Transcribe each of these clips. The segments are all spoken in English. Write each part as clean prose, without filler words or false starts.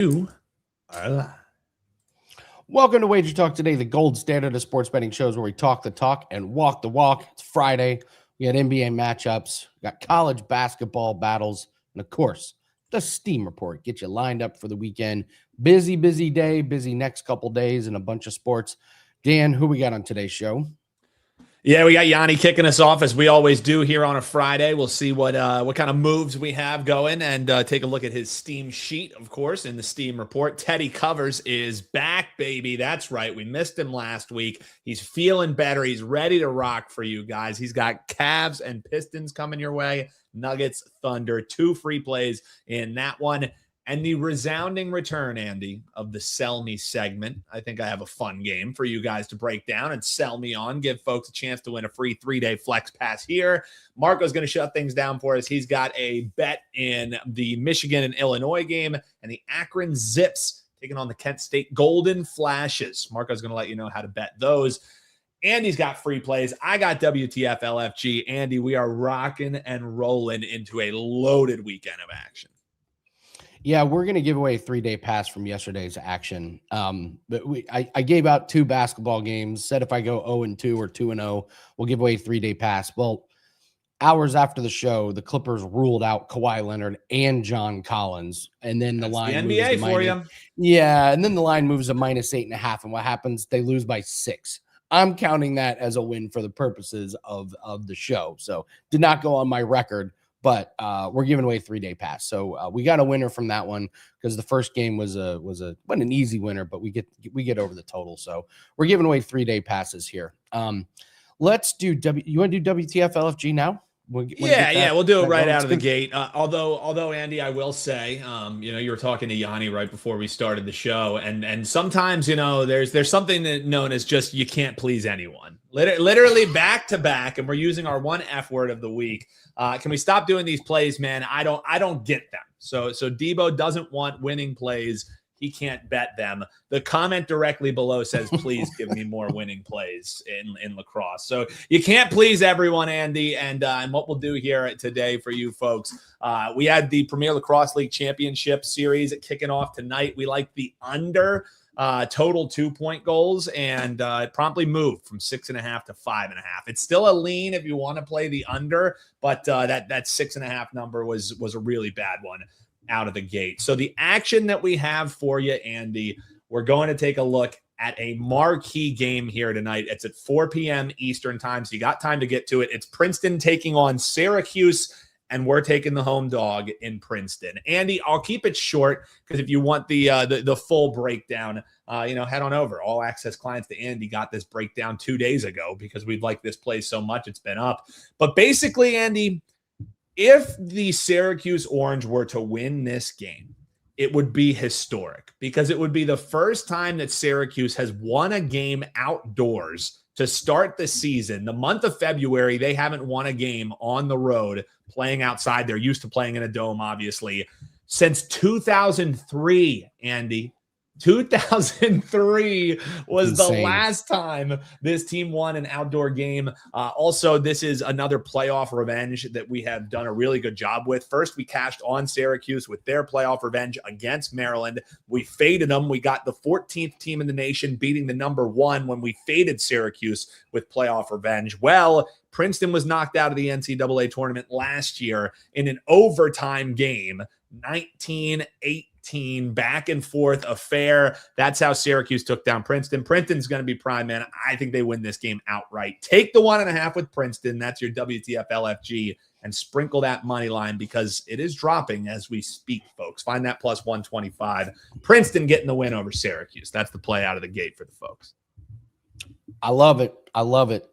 You are live. Welcome to WagerTalk Today, the gold standard of sports betting shows where we talk the talk and walk the walk. It's Friday. We got NBA matchups, we got college basketball battles, and of course, the Steam Report. Get you lined up for the weekend. Busy day, busy next couple days, and a bunch of sports. Dan, who we got on today's show? Yeah, we got Gianni kicking us off as we always do here on a Friday. We'll see what kind of moves we have going and take a look at his Steam sheet, of course, in the Steam Report. Teddy Covers is back, baby. That's right. We missed him last week. He's feeling better. He's ready to rock for you guys. He's got Cavs and Pistons coming your way. Nuggets, Thunder, 2 free plays in that one. And the resounding return, Andy, of the Sell Me segment. I think I have a fun game for you guys to break down and sell me on. Give folks a chance to win a free 3-day flex pass here. Marco's going to shut things down for us. He's got a bet in the Michigan and Illinois game and the Akron Zips taking on the Kent State Golden Flashes. Marco's going to let you know how to bet those. Andy's got free plays. I got WTF LFG. Andy, we are rocking and rolling into a loaded weekend of action. Yeah, we're going to give away a 3-day pass from yesterday's action. But I gave out 2 basketball games, said if I go 0-2 or 2-0, we'll give away a 3-day pass. Well, hours after the show, the Clippers ruled out Kawhi Leonard and John Collins. And then the line the NBA for you. Yeah, and then the line moves to -8.5. And what happens? They lose by 6. I'm counting that as a win for the purposes of the show. So did not go on my record. But we're giving away a 3-day pass. So we got a winner from that one because the first game wasn't an easy winner, but we get over the total. So we're giving away 3-day passes here. Let's do you want to do WTF LFG now? We'll do it right out of the gate. Although Andy, I will say, you were talking to Gianni right before we started the show, and sometimes there's something that known as just you can't please anyone. Literally back to back, and we're using our one F word of the week. Can we stop doing these plays, man? I don't get them. So Debo doesn't want winning plays. He can't bet them. The comment directly below says, please give me more winning plays in lacrosse. So you can't please everyone, Andy. And what we'll do here today for you folks, we had the Premier Lacrosse League Championship Series kicking off tonight. We like the under total 2-point goals, and it promptly moved from 6.5 to 5.5. It's still a lean if you want to play the under, but that 6.5 number was a really bad one out of the gate. So the action that we have for you, Andy, we're going to take a look at a marquee game here tonight. It's at 4 p.m. Eastern time, so you got time to get to it. It's Princeton taking on Syracuse, and we're taking the home dog in Princeton. Andy, I'll keep it short because if you want the full breakdown, head on over. All access clients to Andy got this breakdown 2 days ago because we've liked this play so much it's been up. But basically, Andy, if the Syracuse Orange were to win this game, it would be historic because it would be the first time that Syracuse has won a game outdoors to start the season. The month of February, they haven't won a game on the road playing outside. They're used to playing in a dome, obviously, since 2003, Andy. 2003 was insane. The last time this team won an outdoor game. Also, this is another playoff revenge that we have done a really good job with. First, we cashed on Syracuse with their playoff revenge against Maryland. We faded them. We got the 14th team in the nation beating the number 1 when we faded Syracuse with playoff revenge. Well, Princeton was knocked out of the NCAA tournament last year in an overtime game, 19-18. Back and forth affair. That's how Syracuse took down Princeton. Princeton's going to be prime, man. I think they win this game outright. Take the 1.5 with Princeton. That's your WTF LFG, and sprinkle that money line because it is dropping as we speak, folks. Find that plus 125. Princeton getting the win over Syracuse. That's the play out of the gate for the folks. I love it.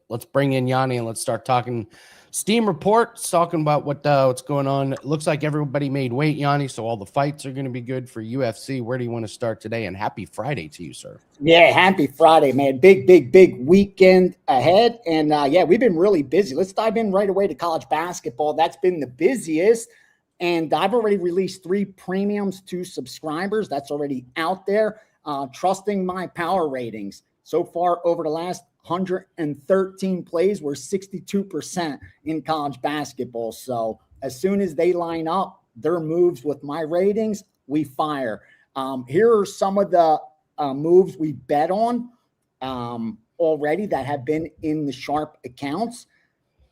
Let's bring in Gianni and let's start talking Steam Report, talking about what's going on. It looks like everybody made weight, Gianni, so all the fights are going to be good for UFC. Where do you want to start today? And happy Friday to you, sir. Yeah, happy Friday, man. Big weekend ahead. And, we've been really busy. Let's dive in right away to college basketball. That's been the busiest. And I've already released 3 premiums to subscribers. That's already out there. Trusting my power ratings. So far, over the last 113 plays, we're 62% in college basketball. So as soon as they line up their moves with my ratings, we fire. Here are some of the moves we bet on already that have been in the sharp accounts.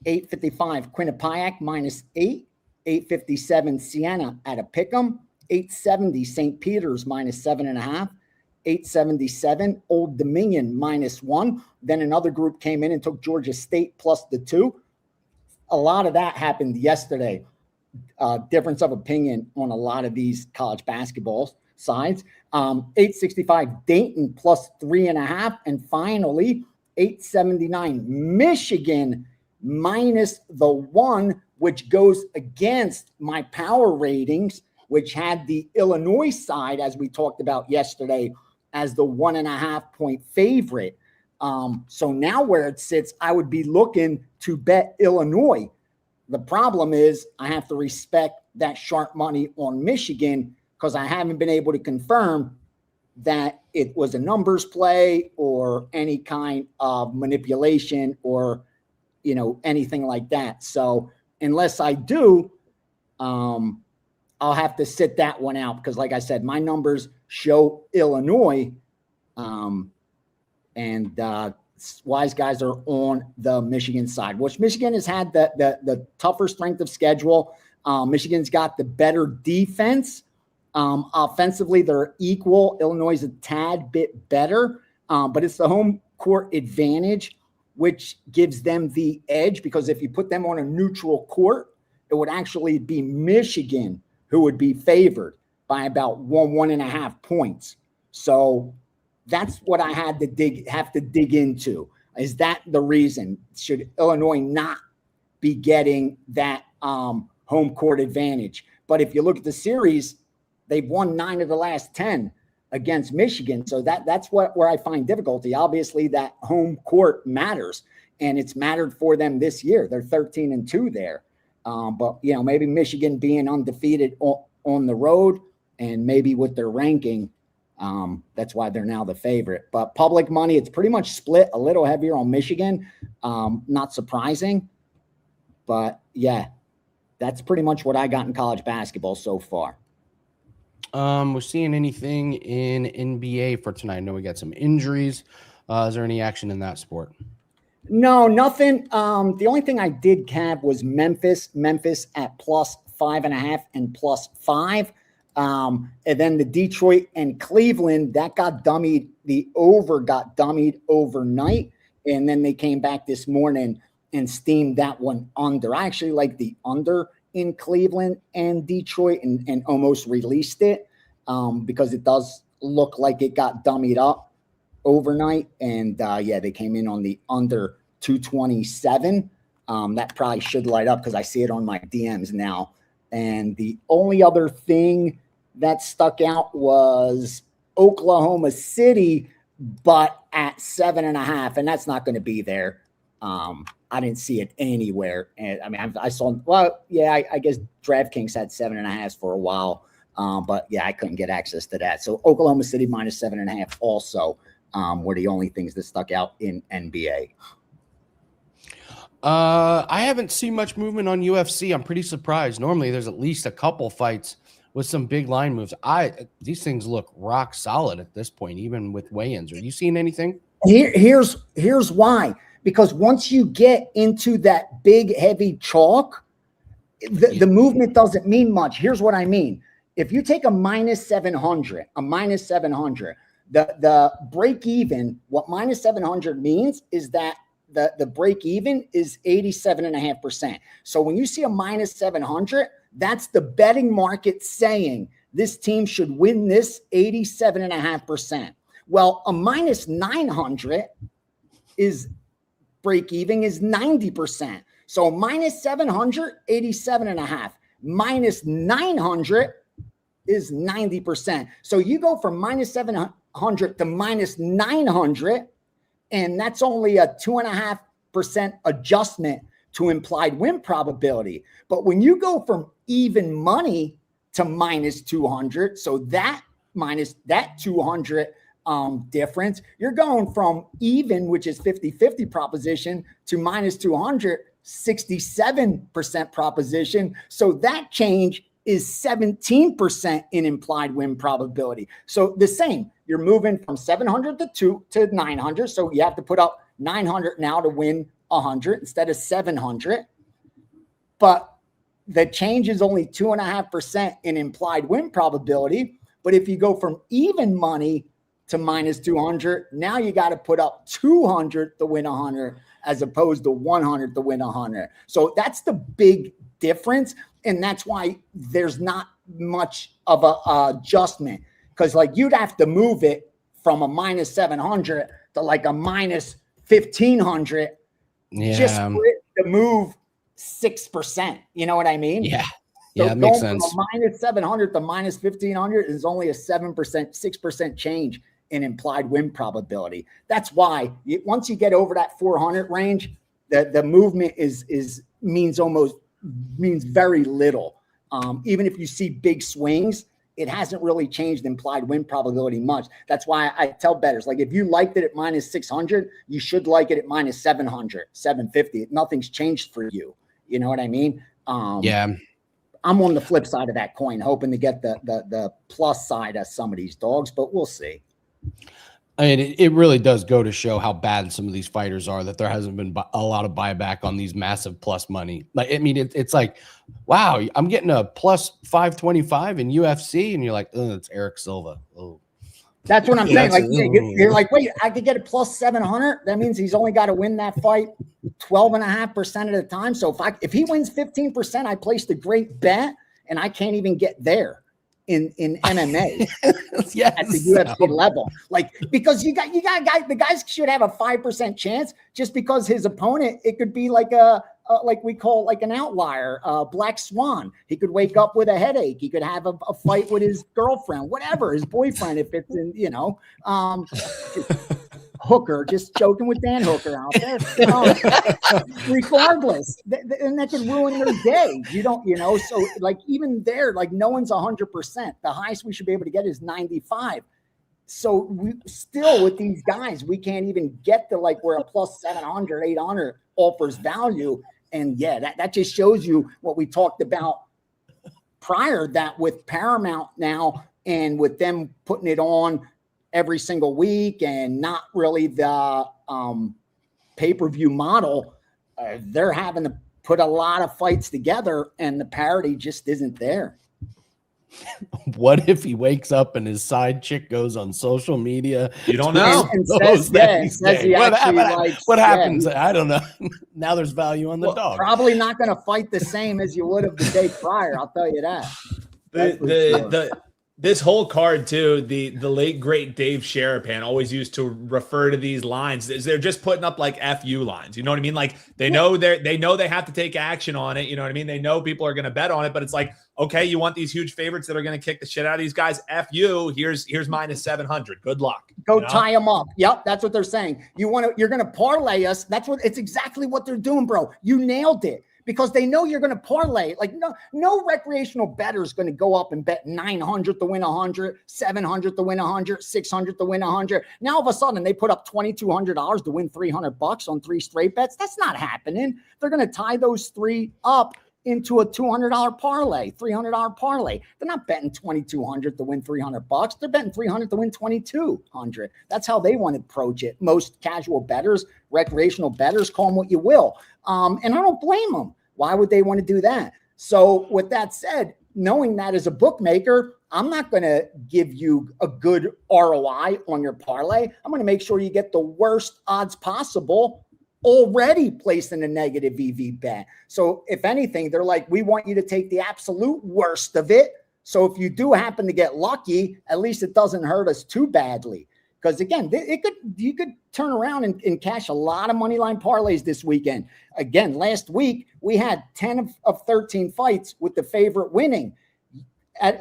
855 Quinnipiac -8, 857 Siena at a pick'em, 870 St. Peter's -7.5, 877 Old Dominion -1. Then another group came in and took Georgia State +2. A lot of that happened yesterday. Difference of opinion on a lot of these college basketball sides. 865 Dayton +3.5. And finally, 879 Michigan -1, which goes against my power ratings, which had the Illinois side, as we talked about yesterday, as the 1.5 point favorite. So now where it sits, I would be looking to bet Illinois. The problem is I have to respect that sharp money on Michigan because I haven't been able to confirm that it was a numbers play or any kind of manipulation or, anything like that. So unless I do, I'll have to sit that one out because, like I said, my numbers show Illinois, and wise guys are on the Michigan side, which Michigan has had the tougher strength of schedule. Michigan's got the better defense. Offensively, they're equal. Illinois is a tad bit better, but it's the home court advantage, which gives them the edge because if you put them on a neutral court, it would actually be Michigan who would be favored by about 1.5 points. So that's what I have to dig into. Is that the reason? Should Illinois not be getting that home court advantage? But if you look at the series, they've won 9 of the last 10 against Michigan. So that's where I find difficulty. Obviously, that home court matters, and it's mattered for them this year. They're 13-2 there. But, maybe Michigan being undefeated on the road and maybe with their ranking, that's why they're now the favorite. But public money, it's pretty much split a little heavier on Michigan. Not surprising. But, yeah, that's pretty much what I got in college basketball so far. We're seeing anything in NBA for tonight? I know we got some injuries. Is there any action in that sport? No, nothing. The only thing I did have was Memphis at +5.5 and +5. And then the Detroit and Cleveland, that got dummied. The over got dummied overnight. And then they came back this morning and steamed that one under. I actually like the under in Cleveland and Detroit and almost released it because it does look like it got dummied up overnight. And they came in on the under 227. That probably should light up because I see it on my DMs now. And the only other thing that stuck out was Oklahoma City, but at 7.5, and that's not going to be there. I didn't see it anywhere. And I mean, I saw, I guess DraftKings had 7.5 for a while. But I couldn't get access to that. So Oklahoma City -7.5 also were the only things that stuck out in NBA. I haven't seen much movement on UFC. I'm pretty surprised. Normally there's at least a couple fights with some big line moves. These things look rock solid at this point, even with weigh-ins. Are you seeing anything? Here's why. Because once you get into that big, heavy chalk, the movement doesn't mean much. Here's what I mean. If you take a -700, the break even, what -700 means is that the break even is 87.5%. So when you see a -700, that's the betting market saying this team should win this 87.5%. Well, a -900 is break even is 90%. So -700, 87.5, -900 is 90%. So you go from -700 to -900, and that's only a 2.5% adjustment to implied win probability. But when you go from even money to -200, so that minus that 200 difference, you're going from even, which is 50-50 proposition, to -200, 67% proposition. So that change is 17% in implied win probability. So the same, you're moving from 700 to 900. So you have to put up 900 now to win 100 instead of 700. But the change is only 2.5% in implied win probability. But if you go from even money to minus 200, now you got to put up 200 to win 100 as opposed to 100 to win 100. So that's the big difference. And that's why there's not much of a adjustment, because like you'd have to move it from a minus 700 to like a minus 1,500 just for it to move 6%. You know what I mean? Yeah. So yeah, that makes sense. From a minus 700 to minus 1,500 is only a 6% change in implied win probability. That's why once you get over that 400 range, the movement means very little. Even if you see big swings, it hasn't really changed implied win probability much. That's why I tell bettors, like if you liked it at minus 600, you should like it at minus 700, 750. Nothing's changed for you. You know what I mean? Yeah. I'm on the flip side of that coin, hoping to get the plus side of some of these dogs, but we'll see. I mean, it really does go to show how bad some of these fighters are, that there hasn't been a lot of buyback on these massive plus money. Like, I mean, it's like, wow, I'm getting a plus 525 in UFC, and you're like, oh, it's Eric Silva. Oh, that's what I'm saying. Like, you're like, wait, I could get a plus 700. That means he's only got to win that fight 12.5% of the time. So if he wins 15%, I placed a great bet, and I can't even get there in MMA yes. at the UFC level. Like, because you got the guys should have a 5% chance just because his opponent, it could be like like we call like an outlier, black swan. He could wake up with a headache. He could have a fight with his girlfriend, whatever, his boyfriend, if it's in, Hooker, just joking with Dan Hooker out there. Regardless, and that could ruin their day. So like even there, like no one's 100%. The highest we should be able to get is 95. So we still with these guys, we can't even get to like where a plus 700, 800 offers value. And yeah, that just shows you what we talked about prior, that with Paramount now and with them putting it on every single week and not really the pay-per-view model, they're having to put a lot of fights together and the parity just isn't there. What if he wakes up and his side chick goes on social media? You don't know. And says what happens? I don't know. Now there's value on the dog. Probably not going to fight the same as you would have the day prior. I'll tell you that. This whole card too, the late great Dave Sharapan always used to refer to these lines. They're just putting up like FU lines. You know what I mean? Like they know they have to take action on it. You know what I mean? They know people are going to bet on it, but it's like, okay, you want these huge favorites that are going to kick the shit out of these guys. FU, here's minus 700. Good luck. Go tie them up. Yep, that's what they're saying. You're going to parlay us. It's exactly what they're doing, bro. You nailed it. Because they know you're going to parlay. Like no recreational bettor is going to go up and bet 900 to win 100, 700 to win 100, 600 to win 100. Now all of a sudden they put up $2,200 to win $300 on 3 straight bets. That's not happening. They're going to tie those 3 up into a $200 parlay, $300 parlay. They're not betting $2,200 to win $300. They're betting $300 to win $2,200. That's how they want to approach it. Most casual bettors, recreational bettors, call them what you will. And I don't blame them. Why would they want to do that? So with that said, knowing that as a bookmaker, I'm not going to give you a good ROI on your parlay. I'm going to make sure you get the worst odds possible already placed in a negative EV bet. So if anything, they're like, we want you to take the absolute worst of it. So if you do happen to get lucky, at least it doesn't hurt us too badly. Because again, you could turn around and cash a lot of money line parlays this weekend. Again, last week we had 10 of 13 fights with the favorite winning.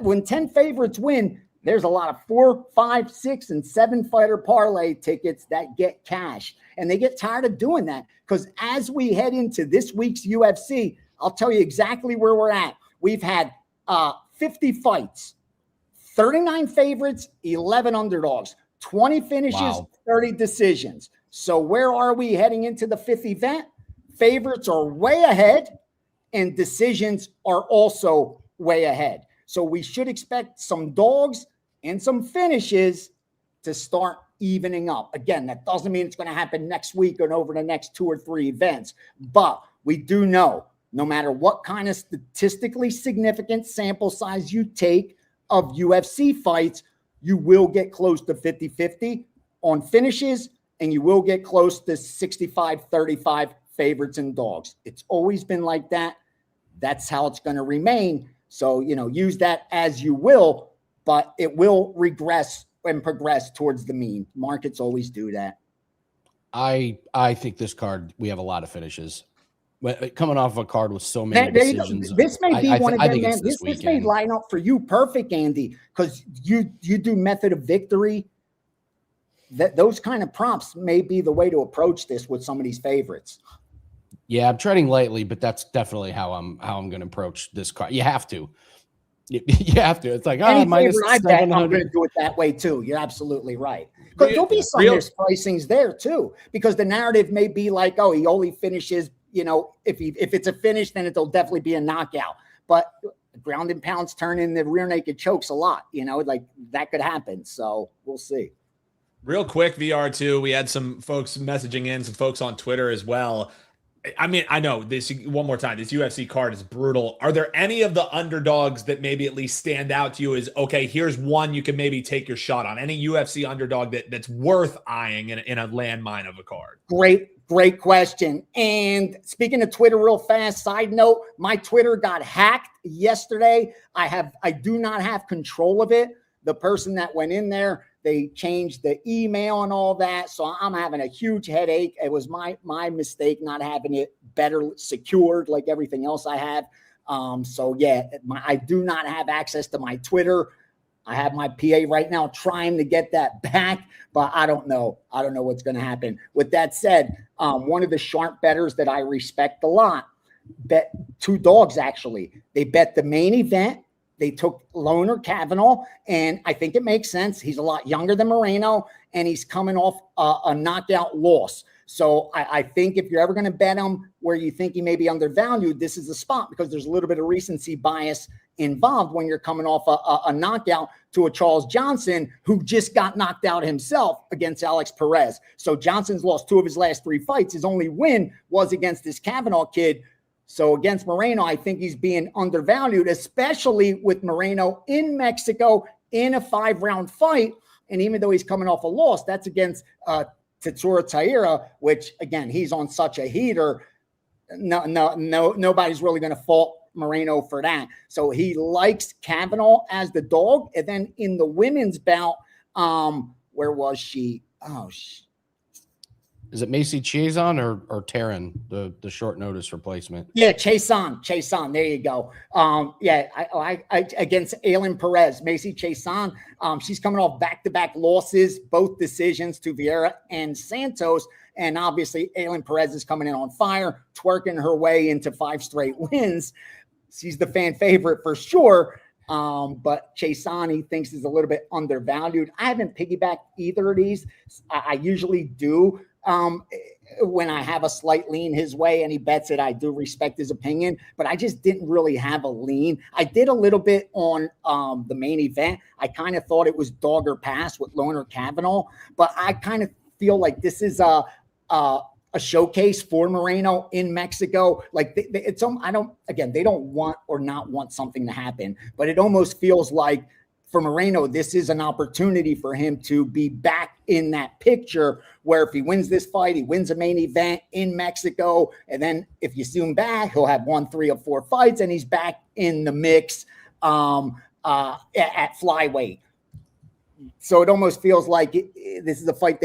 When 10 favorites win, there's a lot of 4, 5, 6, and 7 fighter parlay tickets that get cashed. And they get tired of doing that because as we head into this week's UFC, I'll tell you exactly where we're at. We've had 50 fights, 39 favorites, 11 underdogs, 20 finishes, wow. 30 decisions. So where are we heading into the 5th event? Favorites are way ahead and decisions are also way ahead. So we should expect some dogs and some finishes to start evening up. Again, that doesn't mean it's going to happen next week or over the next 2 or 3 events, but we do know no matter what kind of statistically significant sample size you take of UFC fights, you will get close to 50-50 on finishes, and you will get close to 65-35 favorites and dogs. It's always been like that. That's how it's going to remain. So, use that as you will, but it will regress and progress towards the mean. Markets always do that. I think this card, we have a lot of finishes. Coming off of a card with so many decisions. This may be one of them, man. This may line up for you perfect, Andy, because you do method of victory. Those kind of prompts may be the way to approach this with some of these favorites. Yeah, I'm treading lightly, but that's definitely how I'm going to approach this card. You have to. You have to. It's like, minus I bet I'm going to do it that way too. You're absolutely right. Because there'll be some mispricings there too, because the narrative may be like, oh, he only finishes, if it's a finish, then it'll definitely be a knockout. But ground and pounds turn into rear naked chokes a lot, like that could happen. So we'll see. Real quick, VR2, we had some folks messaging in, some folks on Twitter as well. I mean, I know this one more time. This UFC card is brutal. Are there any of the underdogs that maybe at least stand out to you as, okay, here's one you can maybe take your shot on? Any UFC underdog that's worth eyeing in a landmine of a card? Great question. And speaking of Twitter real fast, side note, my Twitter got hacked yesterday. I do not have control of it. The person that went in there, they changed the email and all that. So I'm having a huge headache. It was my mistake not having it better secured like everything else I have. So yeah, I do not have access to my Twitter. I have my PA right now trying to get that back, but I don't know. I don't know what's going to happen. With that said, one of the sharp bettors that I respect a lot bet 2 dogs, actually. They bet the main event. They took Loner Kavanaugh, and I think it makes sense. He's a lot younger than Moreno, and he's coming off a knockout loss. So I think if you're ever going to bet him where you think he may be undervalued, this is the spot, because there's a little bit of recency bias involved when you're coming off a knockout to a Charles Johnson who just got knocked out himself against Alex Perez. So Johnson's lost 2 of his last 3 fights. His only win was against this Kavanaugh kid. So against Moreno, I think he's being undervalued, especially with Moreno in Mexico in a 5-round fight. And even though he's coming off a loss, that's against Tetsuro Taira, which, again, he's on such a heater. Nobody's really going to fault Moreno for that. So he likes Kavanaugh as the dog. And then in the women's bout, where was she? Is it Macy Chiasson or Taryn, the short notice replacement? Yeah, Chiasson. There you go. I against Aylin Perez, Macy Chiasson. She's coming off back-to-back losses, both decisions to Vieira and Santos. And obviously, Aylin Perez is coming in on fire, twerking her way into 5 straight wins. She's the fan favorite for sure. But Chiasson, he thinks, is a little bit undervalued. I haven't piggybacked either of these. I usually do. When I have a slight lean his way and he bets it, I do respect his opinion, but I just didn't really have a lean. I did a little bit on the main event. I kind of thought it was dog or pass with Loner Kavanaugh, but I kind of feel like this is a showcase for Moreno in Mexico. Like they don't want or not want something to happen, but it almost feels like for Moreno, this is an opportunity for him to be back in that picture where if he wins this fight, he wins a main event in Mexico. And then if you zoom back, he'll have 1, 3, or 4 fights and he's back in the mix at flyweight. So it almost feels like this is a fight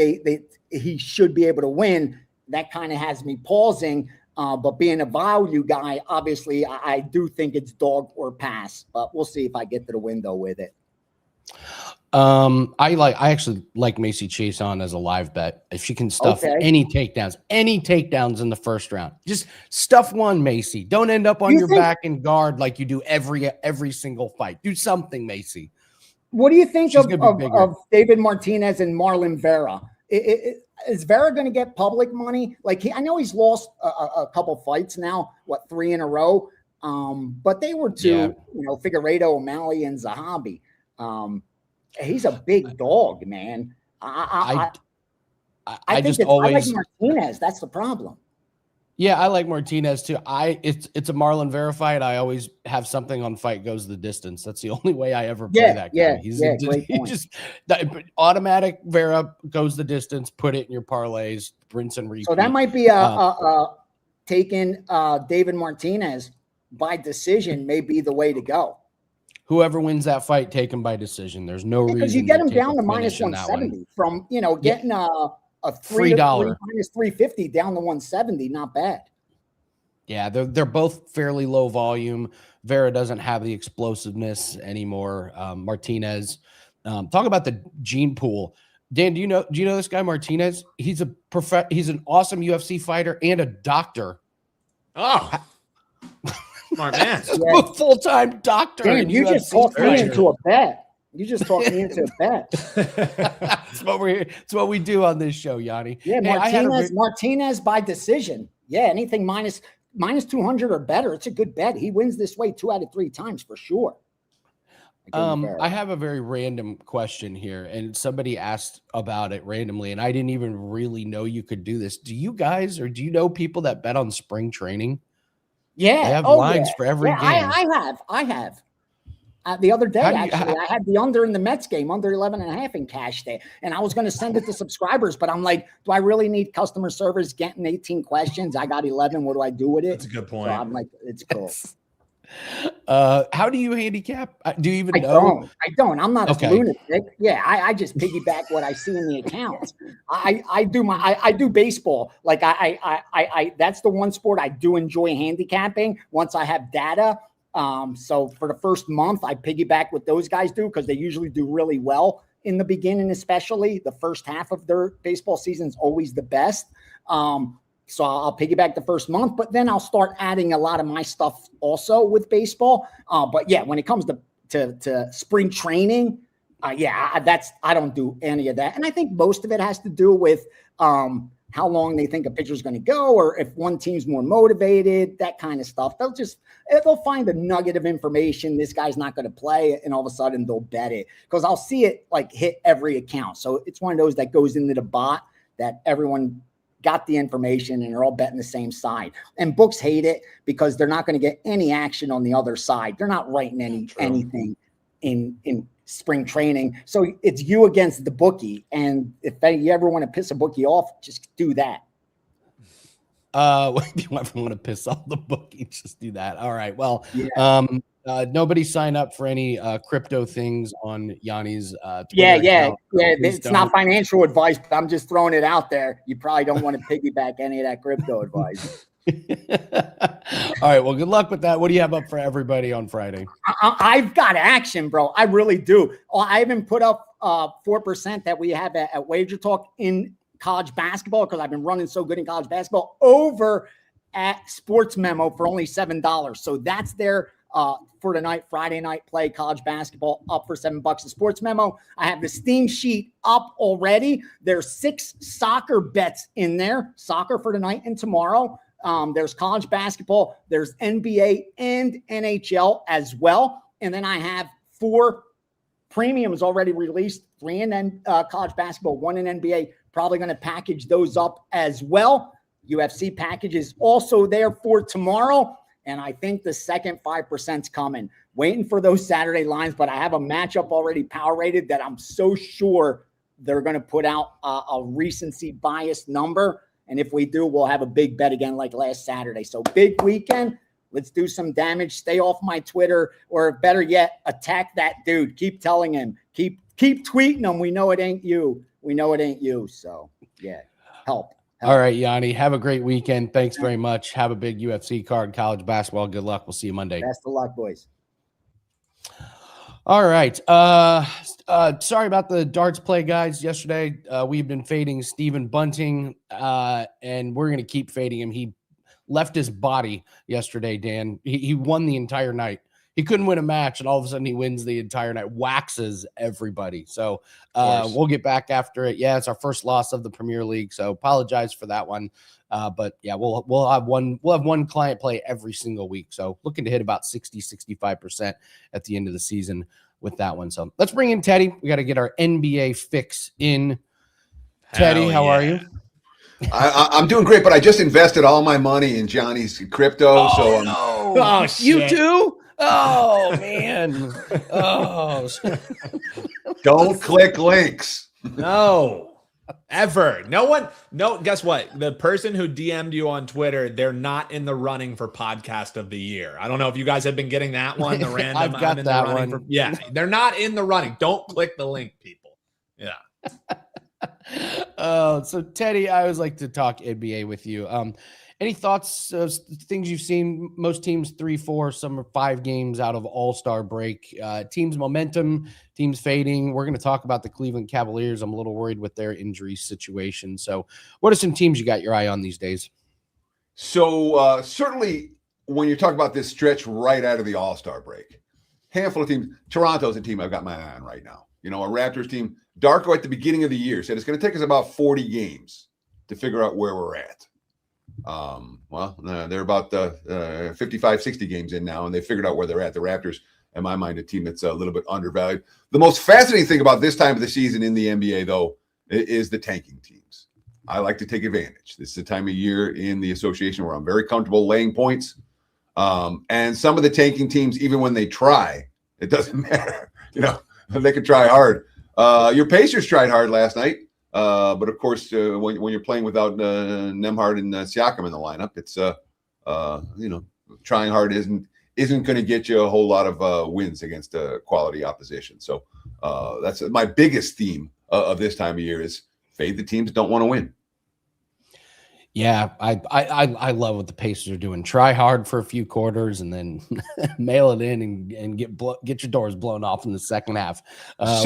he should be able to win. That kind of has me pausing. But being a value guy, obviously, I do think it's dog or pass. But we'll see if I get to the window with it. I actually like Macy Chiasson as a live bet. If she can stuff any takedowns in the first round, just stuff one, Macy. Don't end up on your back and guard like you do every single fight. Do something, Macy. What do you think of David Martinez and Marlon Vera? Is Vera going to get public money? Like I know he's lost a couple fights now, 3 in a row. But they were two, Figueiredo, O'Malley, and Zahabi. He's a big dog, man. I like Martinez. That's the problem. Yeah, I like Martinez too. It's a Marlon verified. I always have something on Fight Goes the Distance. That's the only way I ever play that guy. He just automatic Vera goes the distance. Put it in your parlays, rinse and repeat. So that might be taking David Martinez by decision may be the way to go. Whoever wins that fight, take him by decision. There's no reason because you get him down to minus 170 from getting a $3 minus 350 down to 170. Not bad. Yeah, they're both fairly low volume. Vera doesn't have the explosiveness anymore. Martinez. Talk about the gene pool. Dan, do you know this guy Martinez? He's an awesome UFC fighter and a doctor. Oh, smart man. A full-time doctor. Dan, you just talked me into a bet. You just talked me into a bet. That's what we do on this show, Gianni. Yeah, Martinez by decision. Yeah, anything minus 200 or better, it's a good bet. He wins this way 2 out of 3 times for sure. I have a very random question here, and somebody asked about it randomly, and I didn't even really know you could do this. Do you guys, or do you know people that bet on spring training? Yeah, they have lines for every game. I have. The other day, I had the under in the Mets game, under 11.5 in cash day. And I was going to send it to subscribers, but I'm like, do I really need customer service getting 18 questions? I got 11. What do I do with it? That's a good point. So I'm like, it's cool. How do you handicap? Do you even know? I don't. I'm not a lunatic. Yeah, I just piggyback what I see in the accounts. I do baseball. Like I that's the one sport I do enjoy handicapping once I have data. So for the first month, I piggyback what those guys do because they usually do really well in the beginning, especially the first half of their baseball season is always the best. So I'll piggyback the first month, but then I'll start adding a lot of my stuff also with baseball. But yeah, when it comes to spring training, I don't do any of that. And I think most of it has to do with how long they think a pitcher's going to go, or if one team's more motivated, that kind of stuff. They'll find a nugget of information. This guy's not going to play, and all of a sudden they'll bet it because I'll see it like hit every account. So it's one of those that goes into the bot that everyone got the information and they're all betting the same side. And books hate it because they're not going to get any action on the other side. They're not writing anything in spring training. So it's you against the bookie. And if you ever want to piss a bookie off, just do that. If you ever want to piss off the bookie, just do that. All right. Well, nobody sign up for any crypto things on Gianni's Twitter account. It's not financial advice, but I'm just throwing it out there. You probably don't want to piggyback any of that crypto advice. All right. Well, good luck with that. What do you have up for everybody on Friday? I've got action, bro. I really do. I haven't put up 4% that we have at WagerTalk in college basketball because I've been running so good in college basketball over at Sports Memo for only $7. So that's there for tonight, Friday night play college basketball up for $7 at Sports Memo. I have the Steam sheet up already. There's 6 soccer bets in there, soccer for tonight and tomorrow. There's college basketball, there's NBA and NHL as well. And then I have 4 premiums already released, 3 in college basketball, 1 in NBA. Probably going to package those up as well. UFC package is also there for tomorrow. And I think the second 5% is coming. Waiting for those Saturday lines, but I have a matchup already power rated that I'm so sure they're going to put out a recency bias number. And if we do, we'll have a big bet again like last Saturday. So big weekend. Let's do some damage. Stay off my Twitter, or better yet, attack that dude. Keep telling him. Keep tweeting him. We know it ain't you. We know it ain't you. So, yeah, help. All right, Gianni, have a great weekend. Thanks very much. Have a big UFC card, college basketball. Good luck. We'll see you Monday. Best of luck, boys. All right. Sorry about the darts play, guys. Yesterday, we've been fading Stephen Bunting, and we're going to keep fading him. He left his body yesterday, Dan. He won the entire night. he couldn't win a match, and all of a sudden he wins the entire night, waxes everybody. So we'll get back after it. Yeah, it's our first loss of the Premier League, so apologize for that one. But yeah, we'll have one client play every single week. So looking to hit about 65% at the end of the season with that one. So let's bring in Teddy. We got to get our NBA fix in. Teddy, how are you? I'm doing great, but I just invested all my money in Gianni's crypto. Oh, you too? Oh man. Oh. Don't click links. No, ever. No, guess what? The person who DM'd you on Twitter, they're not in the running for podcast of the year. I don't know if you guys have been getting that one, the random. I've got that one. Yeah, they're not in the running. Don't click the link, people. Yeah. So Teddy, I always like to talk NBA with you. Any thoughts of things you've seen? Most teams 3-4, some are 5 games out of All-Star break. Teams momentum, teams fading. We're going to talk about the Cleveland Cavaliers. I'm a little worried with their injury situation. So what are some teams you got your eye on these days? So certainly when you're talking about this stretch right out of the All-Star break, handful of teams. Toronto's a team I've got my eye on right now. A Raptors team. Darko at the beginning of the year said it's going to take us about 40 games to figure out where we're at. They're about 55, 60 games in now, and they figured out where they're at. The Raptors, in my mind, a team that's a little bit undervalued. The most fascinating thing about this time of the season in the NBA, though, is the tanking teams. I like to take advantage. This is the time of year in the association where I'm very comfortable laying points. And some of the tanking teams, even when they try, it doesn't matter. They can try hard. Your Pacers tried hard last night. But of course, when you're playing without Nembhard and Siakam in the lineup, it's trying hard isn't going to get you a whole lot of wins against quality opposition. So that's my biggest theme of this time of year is fade the teams that don't want to win. Yeah, I love what the Pacers are doing. Try hard for a few quarters and then mail it in and get your doors blown off in the second half. Last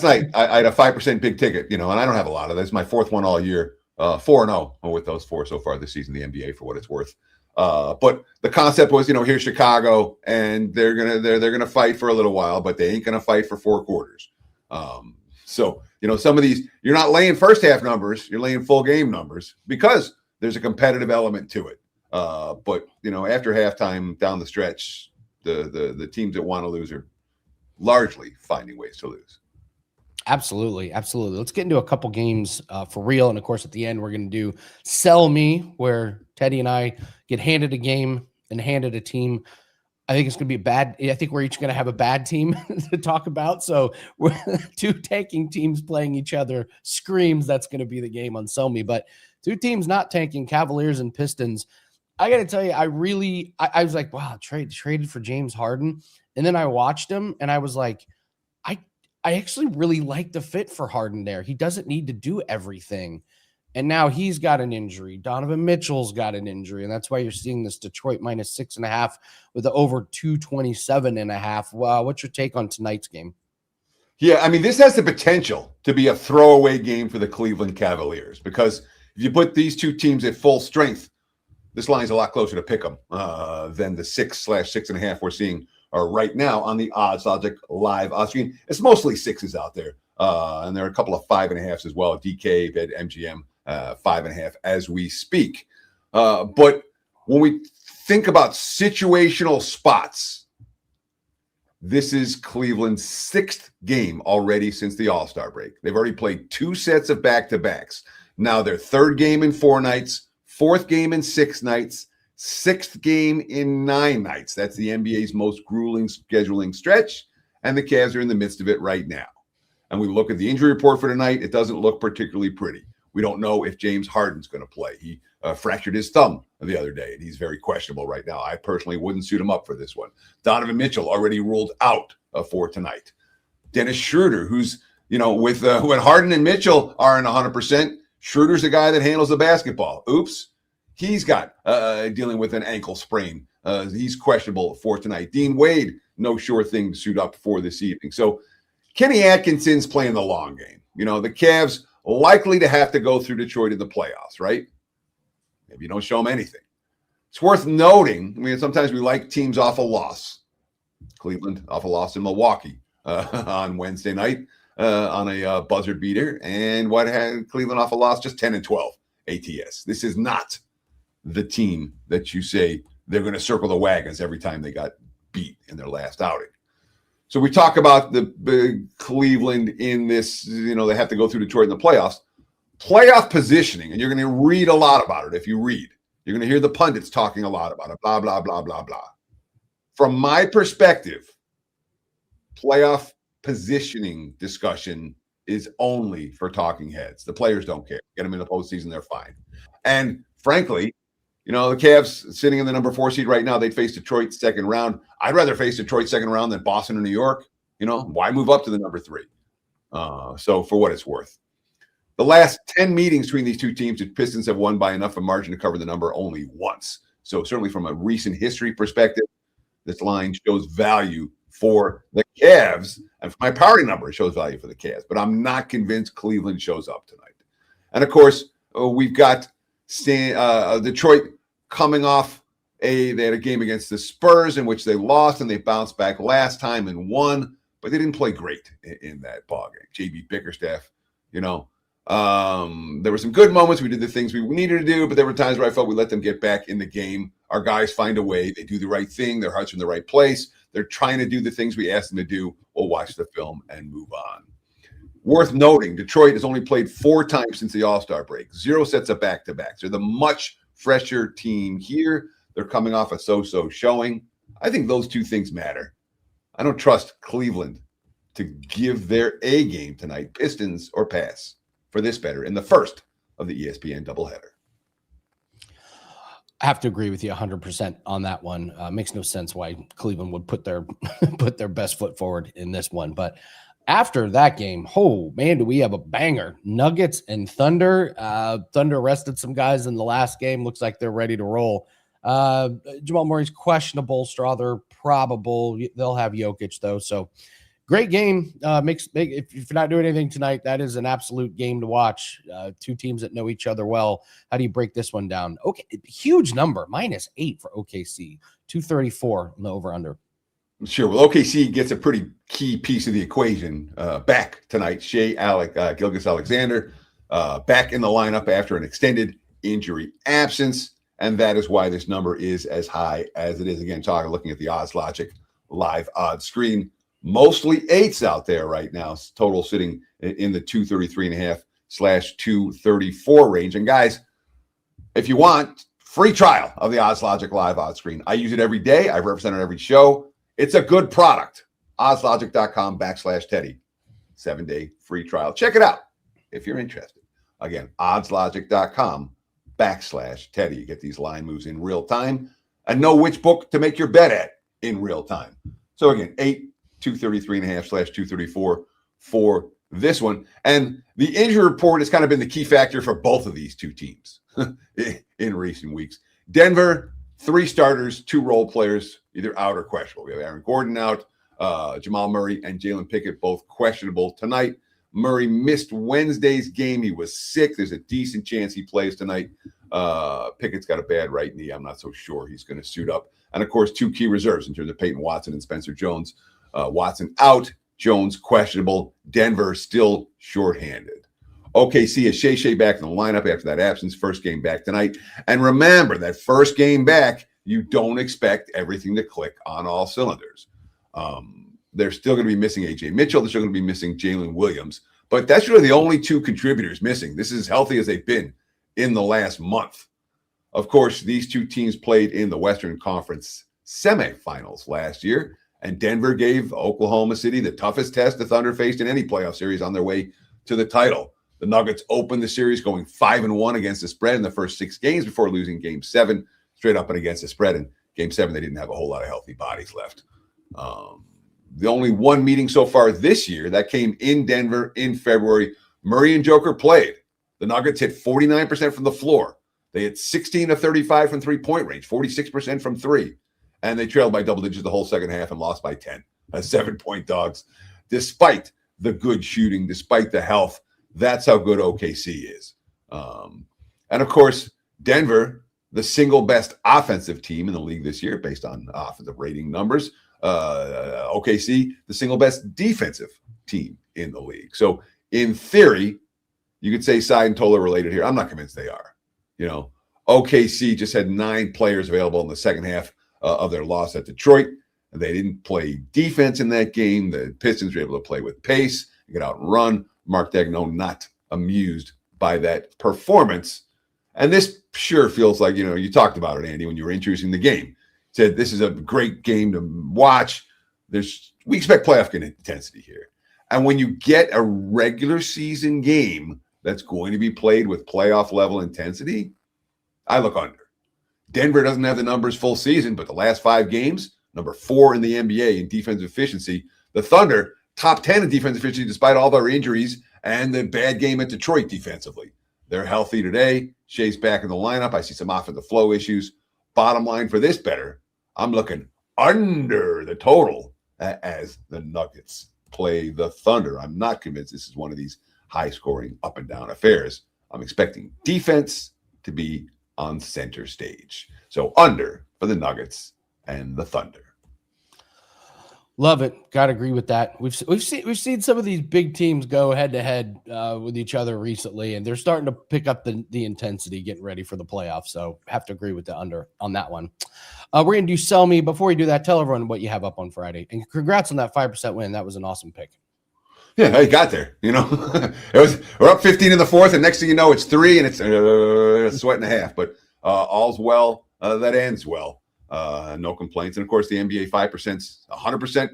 night I had a 5% big ticket, and I don't have a lot of this. My fourth one all year, 4-0 with those 4 so far this season, the NBA for what it's worth. But the concept was, here's Chicago, and they're gonna fight for a little while, but they ain't gonna fight for 4 quarters. So some of these, you're not laying first half numbers, you're laying full game numbers because there's a competitive element to it. But after halftime down the stretch, the teams that want to lose are largely finding ways to lose. Absolutely. Let's get into a couple games for real. And of course, at the end, we're going to do Sell Me, where Teddy and I get handed a game and handed a team. I think it's going to be I think we're each going to have a bad team to talk about. So we're 2 tanking teams playing each other screams. That's going to be the game on Sell Me. But 2 teams not tanking, Cavaliers and Pistons. I got to tell you, I was like, wow, traded for James Harden. And then I watched him and I was like, I actually really like the fit for Harden there. He doesn't need to do everything. And now he's got an injury. Donovan Mitchell's got an injury. And that's why you're seeing this Detroit minus 6.5 with the over 227.5. Wow. What's your take on tonight's game? Yeah. I mean, this has the potential to be a throwaway game for the Cleveland Cavaliers, because if you put these 2 teams at full strength, this line's a lot closer to pick 'em than the 6/6.5 we're seeing right now on the Odds Logic live odds screen. It's mostly 6s out there. And there are a couple of 5.5s as well. DK, Bet, MGM, 5.5 as we speak. But when we think about situational spots, this is Cleveland's 6th game already since the All-Star break. They've already played 2 sets of back-to-backs. Now their 3rd game in 4 nights, 4th game in 6 nights, 6th game in 9 nights. That's the NBA's most grueling scheduling stretch, and the Cavs are in the midst of it right now. And we look at the injury report for tonight, it doesn't look particularly pretty. We don't know if James Harden's going to play. He fractured his thumb the other day, and he's very questionable right now. I personally wouldn't suit him up for this one. Donovan Mitchell already ruled out for tonight. Dennis Schroeder, who's, with when Harden and Mitchell aren't 100%, Schroeder's the guy that handles the basketball. Oops. He's got dealing with an ankle sprain. He's questionable for tonight. Dean Wade, no sure thing to suit up for this evening. So Kenny Atkinson's playing the long game. The Cavs likely to have to go through Detroit in the playoffs, right? Maybe you don't show them anything. It's worth noting, I mean, sometimes we like teams off a loss. Cleveland off a loss in Milwaukee on Wednesday night on a buzzer beater. And what had Cleveland off a loss? Just 10-12 ATS. This is not the team that you say they're going to circle the wagons every time they got beat in their last outing. So we talk about the big Cleveland in this, they have to go through Detroit in the playoffs. Playoff positioning, and you're going to read a lot about it if you read. You're going to hear the pundits talking a lot about it, blah, blah, blah, blah, blah. From my perspective, playoff positioning discussion is only for talking heads. The players don't care. Get them in the postseason, they're fine. And frankly, the Cavs sitting in the number 4 seed right now, they'd face Detroit second round. I'd rather face Detroit second round than Boston or New York. Why move up to the number 3? So for what it's worth. The last 10 meetings between these two teams, the Pistons have won by enough of margin to cover the number only once. So certainly from a recent history perspective, this line shows value for the Cavs. And for my party number, it shows value for the Cavs. But I'm not convinced Cleveland shows up tonight. And, of course, we've got Detroit coming off they had a game against the Spurs in which they lost, and they bounced back last time and won. But they didn't play great in that ballgame. JB Bickerstaff, there were some good moments. We did the things we needed to do, but there were times where I felt we let them get back in the game. Our guys find a way. They do the right thing. Their hearts are in the right place. They're trying to do the things we asked them to do. We'll watch the film and move on. Worth noting, Detroit has only played 4 times since the All-Star break. 0 sets of back-to-backs. They're the much fresher team here. They're coming off a so-so showing. I think those two things matter. I don't trust Cleveland to give their A game tonight, Pistons or pass, for this better in the first of the ESPN doubleheader. I have to agree with you 100% on that one. Makes no sense why Cleveland would put their best foot forward in this one. But after that game, do we have a banger. Nuggets and Thunder. Thunder rested some guys in the last game. Looks like they're ready to roll. Jamal Murray's questionable. Strother probable. They'll have Jokic, though. So great game. If you're not doing anything tonight, that is an absolute game to watch. Two teams that know each other well. How do you break this one down? Okay, huge number, -8 for OKC, 234 on the over/under. Sure. Well, OKC gets a pretty key piece of the equation back tonight. Gilgeous-Alexander back in the lineup after an extended injury absence, and that is why this number is as high as it is. Again, looking at the Odds Logic live odds screen. Mostly 8s out there right now. Total sitting in the 233.5/234 range. And guys, if you want free trial of the Odds Logic live odds screen, I use it every day. I represent it every show. It's a good product. oddslogic.com/Teddy. 7-day free trial. Check it out if you're interested. Again, oddslogic.com/Teddy. You get these line moves in real time and know which book to make your bet at in real time. So again, 233.5/234 for this one. And the injury report has kind of been the key factor for both of these two teams in recent weeks. Denver, 3 starters, 2 role players, either out or questionable. We have Aaron Gordon out, Jamal Murray and Jalen Pickett both questionable tonight. Murray missed Wednesday's game. He was sick. There's a decent chance he plays tonight. Pickett's got a bad right knee. I'm not so sure he's going to suit up. And, of course, 2 key reserves in terms of Peyton Watson and Spencer Jones. Watson out, Jones questionable, Denver still shorthanded. OKC is Shea back in the lineup after that absence, first game back tonight. And remember, that first game back, you don't expect everything to click on all cylinders. They're still going to be missing A.J. Mitchell. They're still going to be missing Jalen Williams. But that's really the only 2 contributors missing. This is as healthy as they've been in the last month. Of course, these 2 teams played in the Western Conference semifinals last year. And Denver gave Oklahoma City the toughest test the Thunder faced in any playoff series on their way to the title. The Nuggets opened the series going 5-1 against the spread in the first 6 games before losing Game 7 straight up and against the spread. In Game 7, they didn't have a whole lot of healthy bodies left. The only one meeting so far this year that came in Denver in February, Murray and Joker played. The Nuggets hit 49% from the floor. They hit 16 of 35 from three-point range, 46% from 3. And they trailed by double digits the whole second half and lost by 10 as 7-point dogs. Despite the good shooting, despite the health, that's how good OKC is. And, of course, Denver the single best offensive team in the league this year based on offensive rating numbers. OKC, the single best defensive team in the league. So in theory, you could say Side and Tola related here. I'm not convinced they are. OKC just had 9 players available in the second half of their loss at Detroit. They didn't play defense in that game. The Pistons were able to play with pace, get out and run. Mark Daigneault not amused by that performance. And this sure feels like, you talked about it, Andy, when you were introducing the game. Said this is a great game to watch. We expect playoff intensity here. And when you get a regular season game that's going to be played with playoff level intensity, I look under. Denver doesn't have the numbers full season, but the last 5 games, number 4 in the NBA in defensive efficiency. The Thunder, top 10 in defensive efficiency despite all their injuries and the bad game at Detroit defensively. They're healthy today. Shea's back in the lineup. I see some offensive flow issues. Bottom line for this better, I'm looking under the total as the Nuggets play the Thunder. I'm not convinced this is one of these high-scoring up-and-down affairs. I'm expecting defense to be on center stage. So under for the Nuggets and the Thunder. Love it. Got to agree with that. We've seen some of these big teams go head to head with each other recently, and they're starting to pick up the intensity, getting ready for the playoffs. So have to agree with the under on that one. We're gonna do sell me. Before we do that, tell everyone what you have up on Friday, and congrats on that 5% win. That was an awesome pick. Yeah, I got there. We're up 15 in the fourth, and next thing you know, it's 3, and it's a sweat and a half. But all's well that ends well. No complaints. And of course, the NBA 5%, 100%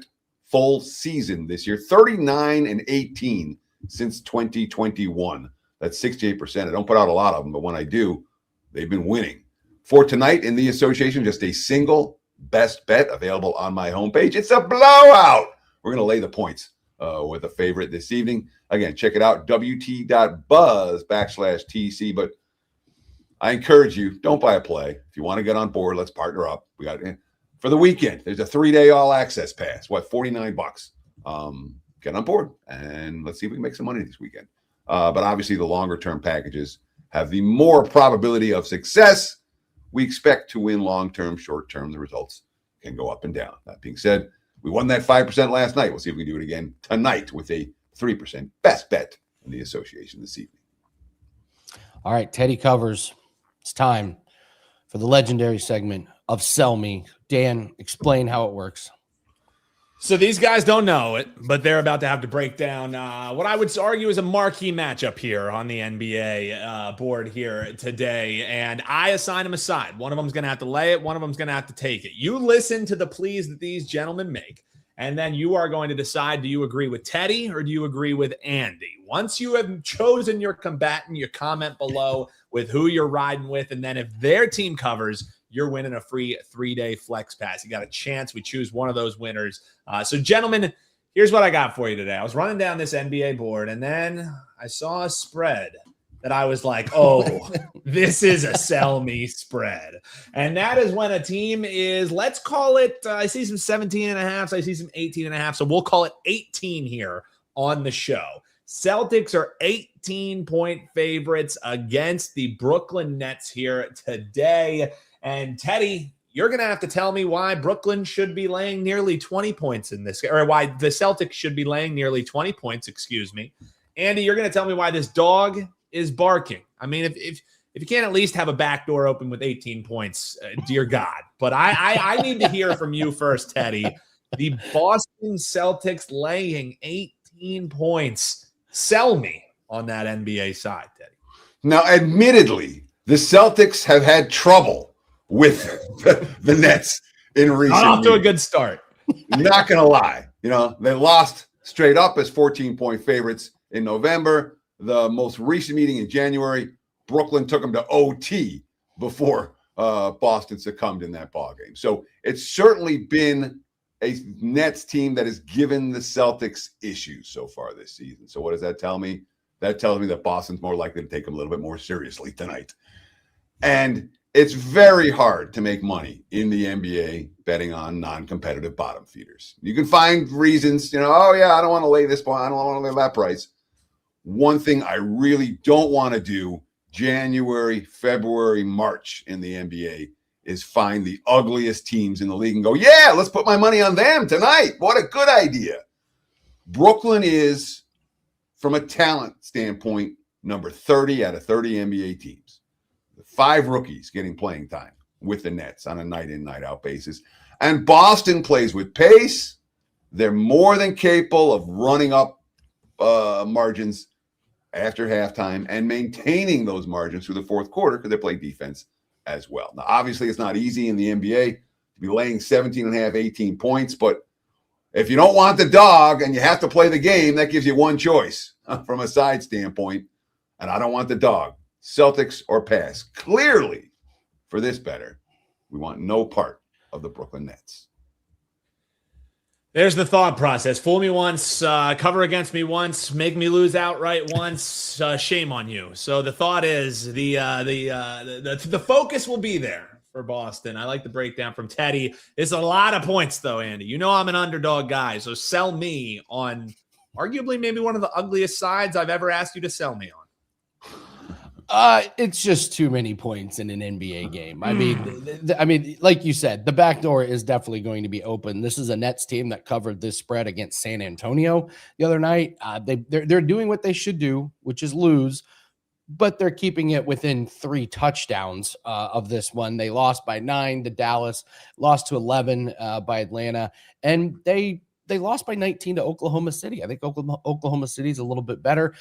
full season this year, 39-18 since 2021. That's 68%. I don't put out a lot of them, but when I do, they've been winning. For tonight in the association, just a single best bet available on my homepage. It's a blowout. We're going to lay the points with a favorite this evening. Again, check it out, wt.buzz/TC. But I encourage you, don't buy a play. If you want to get on board, let's partner up. We got for the weekend. There's a 3-day all access pass. $49? Get on board and let's see if we can make some money this weekend. But obviously, the longer term packages have the more probability of success. We expect to win long term, short term. The results can go up and down. That being said, we won that 5% last night. We'll see if we can do it again tonight with a 3% best bet in the association this evening. All right, Teddy covers. It's time for the legendary segment of Sell Me. Dan, explain how it works. So these guys don't know it, but they're about to have to break down what I would argue is a marquee matchup here on the NBA board here today. And I assign them a side. One of them's going to have to lay it. One of them's going to have to take it. You listen to the pleas that these gentlemen make, and then you are going to decide, do you agree with Teddy or do you agree with Andy? Once you have chosen your combatant, you comment below with who you're riding with. And then if their team covers, you're winning a free 3-day flex pass. You got a chance. We choose one of those winners. So, gentlemen, here's what I got for you today. I was running down this NBA board, and then I saw a spread that I was like, oh, this is a sell me spread. And that is when a team is, let's call it, I see some 17.5, I see some 18.5. So we'll call it 18 here on the show. Celtics are 18-point favorites against the Brooklyn Nets here today. And Teddy, you're going to have to tell me why Brooklyn should be laying nearly 20 points in this, or why the Celtics should be laying nearly 20 points, excuse me. Andy, you're going to tell me why this dog is barking. I mean, if you can't at least have a back door open with 18 points, dear God. But I need to hear from you first, Teddy. The Boston Celtics laying 18 points. Sell me on that NBA side, Teddy. Now, admittedly, the Celtics have had trouble with the Nets in recent Not off to a years. good start. Not going to lie. They lost straight up as 14-point favorites in November. The most recent meeting in January, Brooklyn took them to OT before Boston succumbed in that ballgame. So it's certainly been a Nets team that has given the Celtics issues so far this season. So what does that tell me? That tells me that Boston's more likely to take them a little bit more seriously tonight. And it's very hard to make money in the NBA betting on non-competitive bottom feeders. You can find reasons, oh, yeah, I don't want to lay this point. I don't want to lay that price. One thing I really don't want to do January, February, March in the NBA is find the ugliest teams in the league and go, yeah, let's put my money on them tonight. What a good idea. Brooklyn is, from a talent standpoint, number 30 out of 30 NBA teams. 5 rookies getting playing time with the Nets on a night-in, night-out basis. And Boston plays with pace. They're more than capable of running up margins after halftime and maintaining those margins through the fourth quarter because they play defense as well. Now, obviously, it's not easy in the NBA to be laying 17.5, 18 points, but if you don't want the dog and you have to play the game, that gives you one choice from a side standpoint, and I don't want the dog. Celtics or pass. Clearly, for this better, we want no part of the Brooklyn Nets. There's the thought process. Fool me once, cover against me once, make me lose outright once. Shame on you. So the thought is the focus will be there for Boston. I like the breakdown from Teddy. It's a lot of points, though, Andy. You know I'm an underdog guy, so sell me on arguably maybe one of the ugliest sides I've ever asked you to sell me on. It's just too many points in an NBA game. I mean, like you said, the back door is definitely going to be open. This is a Nets team that covered this spread against San Antonio the other night. They're doing what they should do, which is lose, but they're keeping it within 3 touchdowns of this one. They lost by 9 to Dallas, lost to 11 by Atlanta, and they lost by 19 to Oklahoma City. I think Oklahoma City is a little bit better.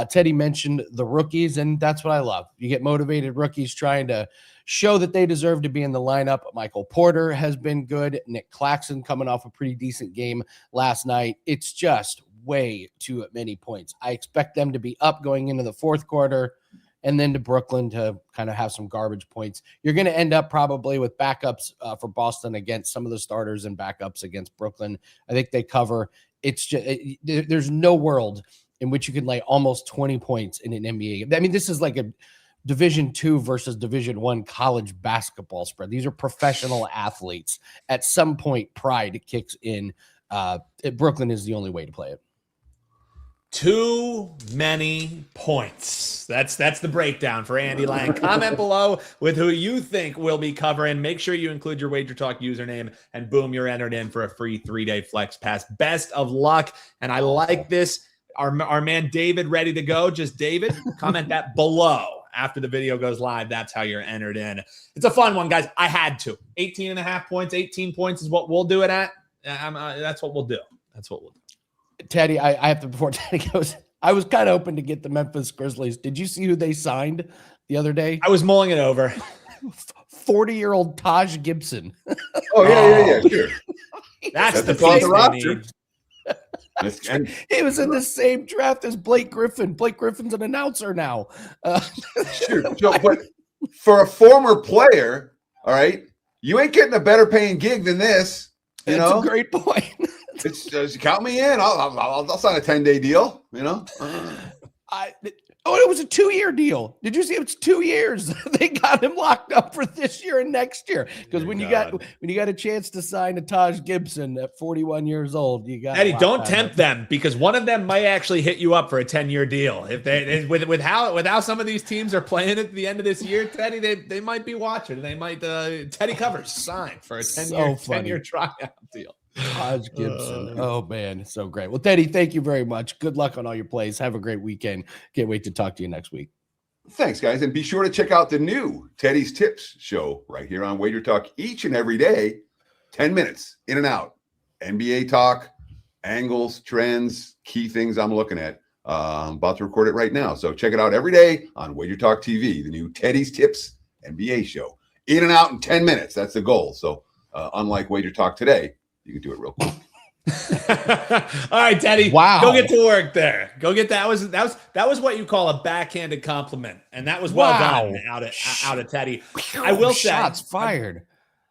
Teddy mentioned the rookies, and that's what I love. You get motivated rookies trying to show that they deserve to be in the lineup. Michael Porter has been good. Nick Claxton coming off a pretty decent game last night. It's just way too many points. I expect them to be up going into the fourth quarter, and then to Brooklyn to kind of have some garbage points. You're going to end up probably with backups for Boston against some of the starters and backups against Brooklyn. I think they cover. It's just there's no world in which you can lay almost 20 points in an NBA game. I mean, this is like a Division II versus Division I college basketball spread. These are professional athletes. At some point, pride kicks in. Brooklyn is the only way to play it. Too many points. That's the breakdown for Andy Lang. Comment below with who you think will be covering. Make sure you include your WagerTalk username, and boom, you're entered in for a free 3-day flex pass. Best of luck. And I like this. Our man David ready to go. Just David, comment that below after the video goes live. That's how you're entered in. It's a fun one, guys. I had to. 18.5 points, 18 points is what we'll do it at. That's what we'll do. That's what we'll do. Teddy, I have to, before Teddy goes, I was kind of hoping to get the Memphis Grizzlies. Did you see who they signed the other day? I was mulling it over. 40-year-old Taj Gibson. Oh, yeah, sure. That's the piece the roster. He was in the same draft as Blake Griffin. Blake Griffin's an announcer now. Sure. So, but for a former player, all right, you ain't getting a better paying gig than this. You That's know, a great point. It's count me in. I'll sign a 10-day deal. You know. It was a 2-year deal. Did you see? It's 2 years. They got him locked up for this year and next year. Because when you got a chance to sign a Taj Gibson at 41 years old, you got Eddie. Don't tempt them, because one of them might actually hit you up for a 10-year deal. If they with how some of these teams are playing at the end of this year, Teddy, they might be watching. They might Teddy Covers sign for a 10-year tryout deal. Taj Gibson. Oh, man. So great. Well, Teddy, thank you very much. Good luck on all your plays. Have a great weekend. Can't wait to talk to you next week. Thanks, guys. And be sure to check out the new Teddy's Tips show right here on WagerTalk each and every day. 10 minutes in and out. NBA talk, angles, trends, key things I'm looking at. I'm about to record it right now. So check it out every day on WagerTalk TV, the new Teddy's Tips NBA show. In and out in 10 minutes. That's the goal. So unlike WagerTalk Today, you can do it real quick. All right, Teddy. Wow. Go get to work there. Go get that. That was what you call a backhanded compliment, and that was well done out of Teddy. I will say, shots fired.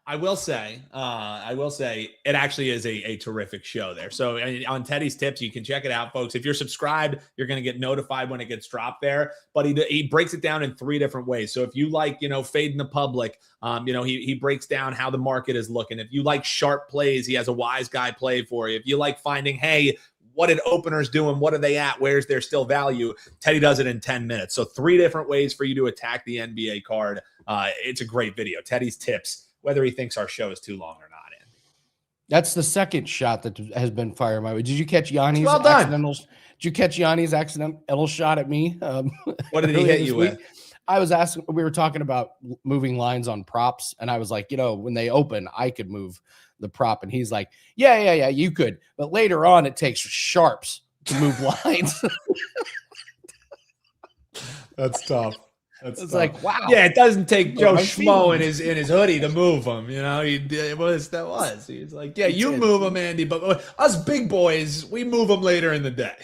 I will say, it actually is a terrific show there. So on Teddy's Tips, you can check it out, folks. If you're subscribed, you're going to get notified when it gets dropped there. But he breaks it down in 3 different ways. So if you like, fading the public, he breaks down how the market is looking. If you like sharp plays, he has a wise guy play for you. If you like finding, hey, what did openers do and what are they at? Where's there still value? Teddy does it in 10 minutes. So 3 different ways for you to attack the NBA card. It's a great video. Teddy's tips, whether he thinks our show is too long or not. Andy. That's the second shot that has been fired my way. Did you catch Gianni's well done. accidental? Did you catch Gianni's accidental shot at me? What did he hit you with? I was asking, we were talking about moving lines on props, and I was like, when they open, I could move the prop. And he's like, yeah, you could. But later on, it takes sharps to move lines. That's tough. It's like, wow. Yeah, it doesn't take Joe Schmo in his hoodie to move him. He's like, yeah, you move him, Andy, but us big boys, we move them later in the day.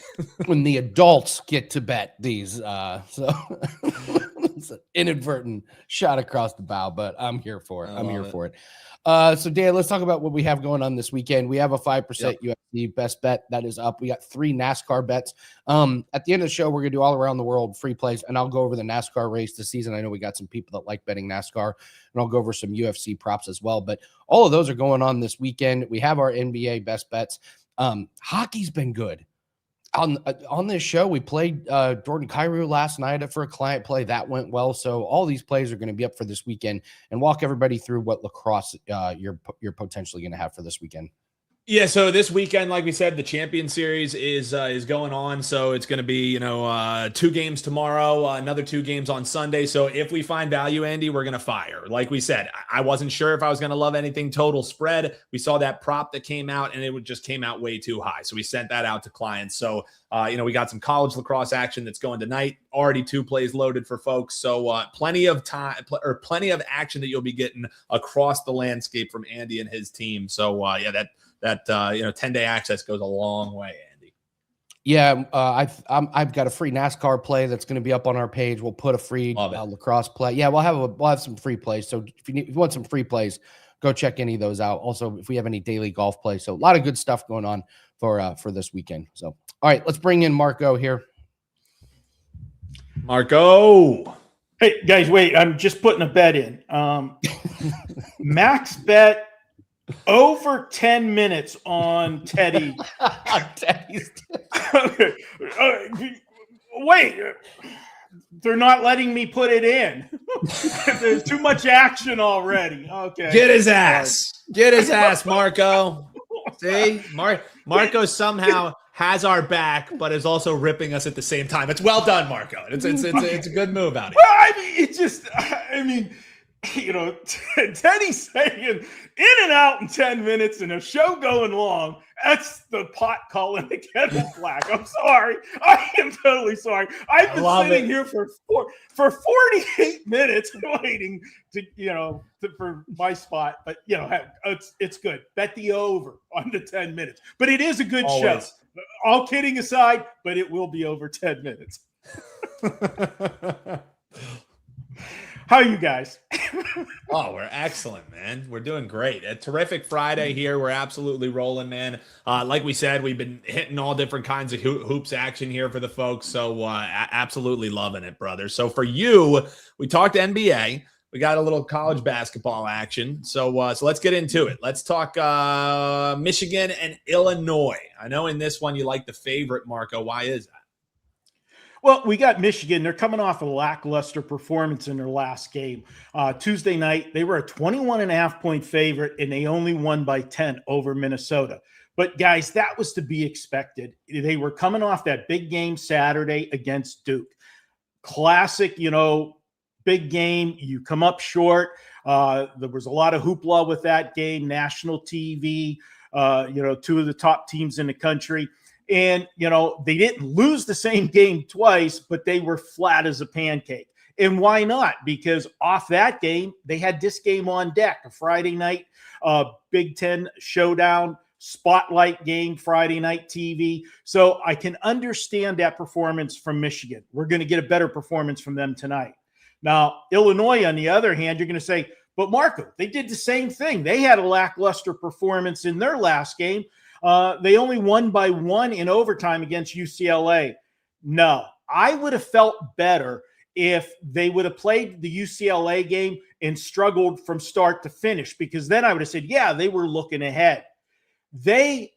When the adults get to bet these, so it's an inadvertent shot across the bow, but I'm here for it. So Dan, let's talk about what we have going on this weekend. We have a 5% UFC best bet that is up. We got 3 NASCAR bets. At the end of the show, we're gonna do all around the world free plays, and I'll go over the NASCAR race this season. I know we got some people that like betting NASCAR, and I'll go over some UFC props as well. But all of those are going on this weekend. We have our NBA best bets. Hockey's been good. On this show, we played Jordan Kyrou last night for a client play. That went well. So all these plays are going to be up for this weekend, and walk everybody through what lacrosse you're potentially going to have for this weekend. Yeah, so this weekend, like we said, the Champion Series is going on. So it's going to be, 2 games tomorrow, another 2 games on Sunday. So if we find value, Andy, we're going to fire. Like we said, I wasn't sure if I was going to love anything total spread. We saw that prop that came out, and it just came out way too high. So we sent that out to clients. So, we got some college lacrosse action that's going tonight. Already 2 plays loaded for folks. So plenty of time or plenty of action that you'll be getting across the landscape from Andy and his team. So, that 10-day access goes a long way, Andy. Yeah, I've got a free NASCAR play that's going to be up on our page. We'll put a free lacrosse play. Yeah, we'll have some free plays. So if you want some free plays, go check any of those out. Also, if we have any daily golf plays, so a lot of good stuff going on for this weekend. So, all right, let's bring in Marco here. Marco. Hey guys, wait! I'm just putting a bet in. Max bet. Over 10 minutes on Teddy. Wait, they're not letting me put it in. There's too much action already. Okay. Get his ass. Get his ass, Marco. See? Marco somehow has our back, but is also ripping us at the same time. It's well done, Marco. It's a good move out here. Well, Teddy's saying in and out in 10 minutes and a show going long. That's the pot calling the kettle black. I'm sorry. I am totally sorry. I've been sitting here for 48 minutes waiting for my spot. But it's good. Bet the over on the 10 minutes. But it is a good show. All kidding aside, but it will be over 10 minutes. How are you guys? Oh, we're excellent, man. We're doing great. A terrific Friday here. We're absolutely rolling, man. Like we said, we've been hitting all different kinds of hoops action here for the folks. So absolutely loving it, brother. So for you, we talked NBA. We got a little college basketball action. So let's get into it. Let's talk Michigan and Illinois. I know in this one you like the favorite, Marco. Why is that? Well, we got Michigan. They're coming off a lackluster performance in their last game. Tuesday night, they were a 21.5-point favorite, and they only won by 10 over Minnesota. But, guys, that was to be expected. They were coming off that big game Saturday against Duke. Classic, big game. You come up short. There was a lot of hoopla with that game, national TV, 2 of the top teams in the country. And, they didn't lose the same game twice, but they were flat as a pancake. And why not? Because off that game, they had this game on deck, a Friday night Big Ten showdown, spotlight game, Friday night TV. So I can understand that performance from Michigan. We're going to get a better performance from them tonight. Now, Illinois, on the other hand, you're going to say, but Marco, they did the same thing. They had a lackluster performance in their last game. They only won by 1 in overtime against UCLA. No, I would have felt better if they would have played the UCLA game and struggled from start to finish, because then I would have said, yeah, they were looking ahead. They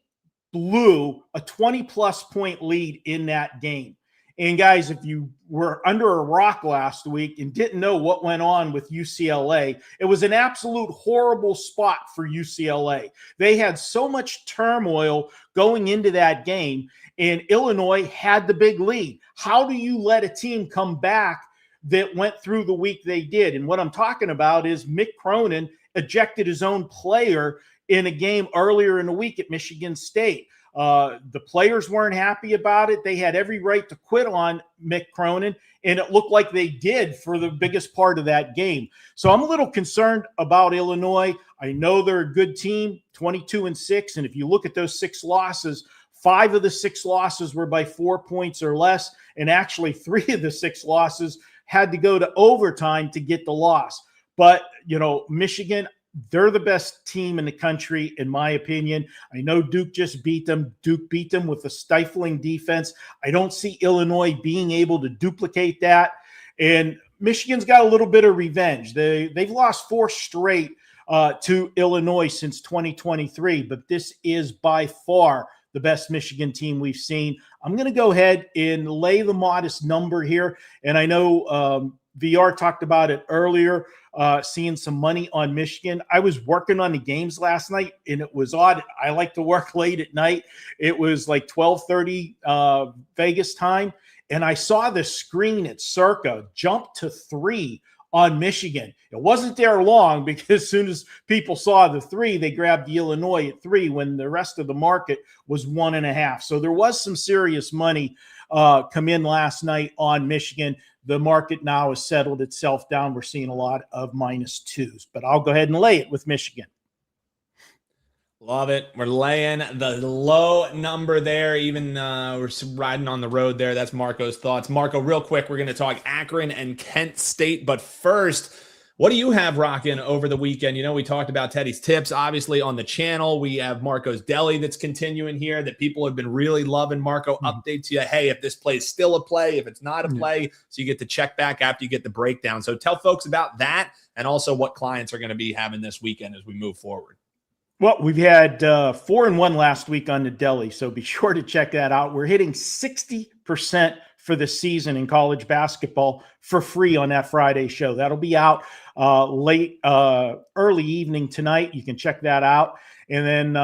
blew a 20-plus point lead in that game. And guys, if you were under a rock last week and didn't know what went on with UCLA, it was an absolute horrible spot for UCLA. They had so much turmoil going into that game, and Illinois had the big lead. How do you let a team come back that went through the week they did? And what I'm talking about is Mick Cronin ejected his own player in a game earlier in the week at Michigan State. The players weren't happy about it. They had every right to quit on Mick Cronin, and it looked like they did for the biggest part of that game. So I'm a little concerned about Illinois. I know they're a good team, 22-6, and if you look at those 6 losses, 5 of the 6 losses were by 4 points or less, and actually 3 of the 6 losses had to go to overtime to get the loss. But, Michigan, they're the best team in the country, in my opinion. I know Duke just beat them. Duke beat them with a stifling defense. I don't see Illinois being able to duplicate that. And Michigan's got a little bit of revenge. They've lost 4 straight to Illinois since 2023, but this is by far the best Michigan team we've seen. I'm going to go ahead and lay the modest number here. And I know VR talked about it earlier, seeing some money on Michigan. I was working on the games last night, and it was odd. I like to work late at night. It was like 12:30 Vegas time, and I saw the screen at Circa jump to 3 on Michigan. It wasn't there long because as soon as people saw the 3, they grabbed the Illinois at 3 when the rest of the market was 1.5. So there was some serious money come in last night on Michigan. The market now has settled itself down. We're seeing a lot of -2s, but I'll go ahead and lay it with Michigan. Love it. We're laying the low number there. Even we're riding on the road there. That's Marco's thoughts. Marco, real quick, we're going to talk Akron and Kent State. But first, what do you have rocking over the weekend? We talked about Teddy's tips, obviously, on the channel. We have Marco's Deli that's continuing here that people have been really loving. Marco updates you, hey, if this play is still a play, if it's not a play, so you get to check back after you get the breakdown. So tell folks about that and also what clients are going to be having this weekend as we move forward. Well, we've had 4-1 last week on the Deli, so be sure to check that out. We're hitting 60% for the season in college basketball for free on that Friday show. That'll be out early evening tonight. You can check that out. And then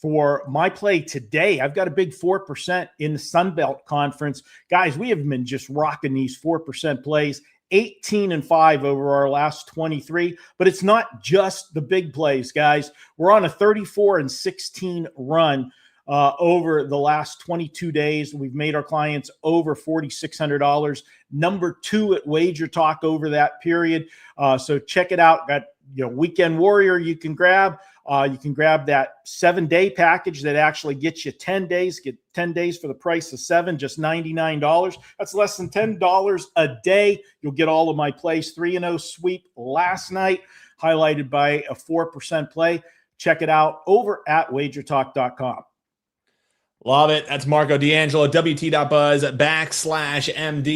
for my play today, I've got a big 4% in the Sun Belt Conference. Guys, we have been just rocking these 4% plays. 18-5 over our last 23, but it's not just the big plays, guys. We're on a 34-16 run over the last 22 days. We've made our clients over $4,600, number 2 at WagerTalk over that period. So check it out. Got Weekend Warrior you can grab. You can grab that 7-day package that actually gets you 10 days. Get 10 days for the price of 7, just $99. That's less than $10 a day. You'll get all of my plays. 3-0 sweep last night, highlighted by a 4% play. Check it out over at wagertalk.com. Love it. That's Marco D'Angelo. WT.buzz/MD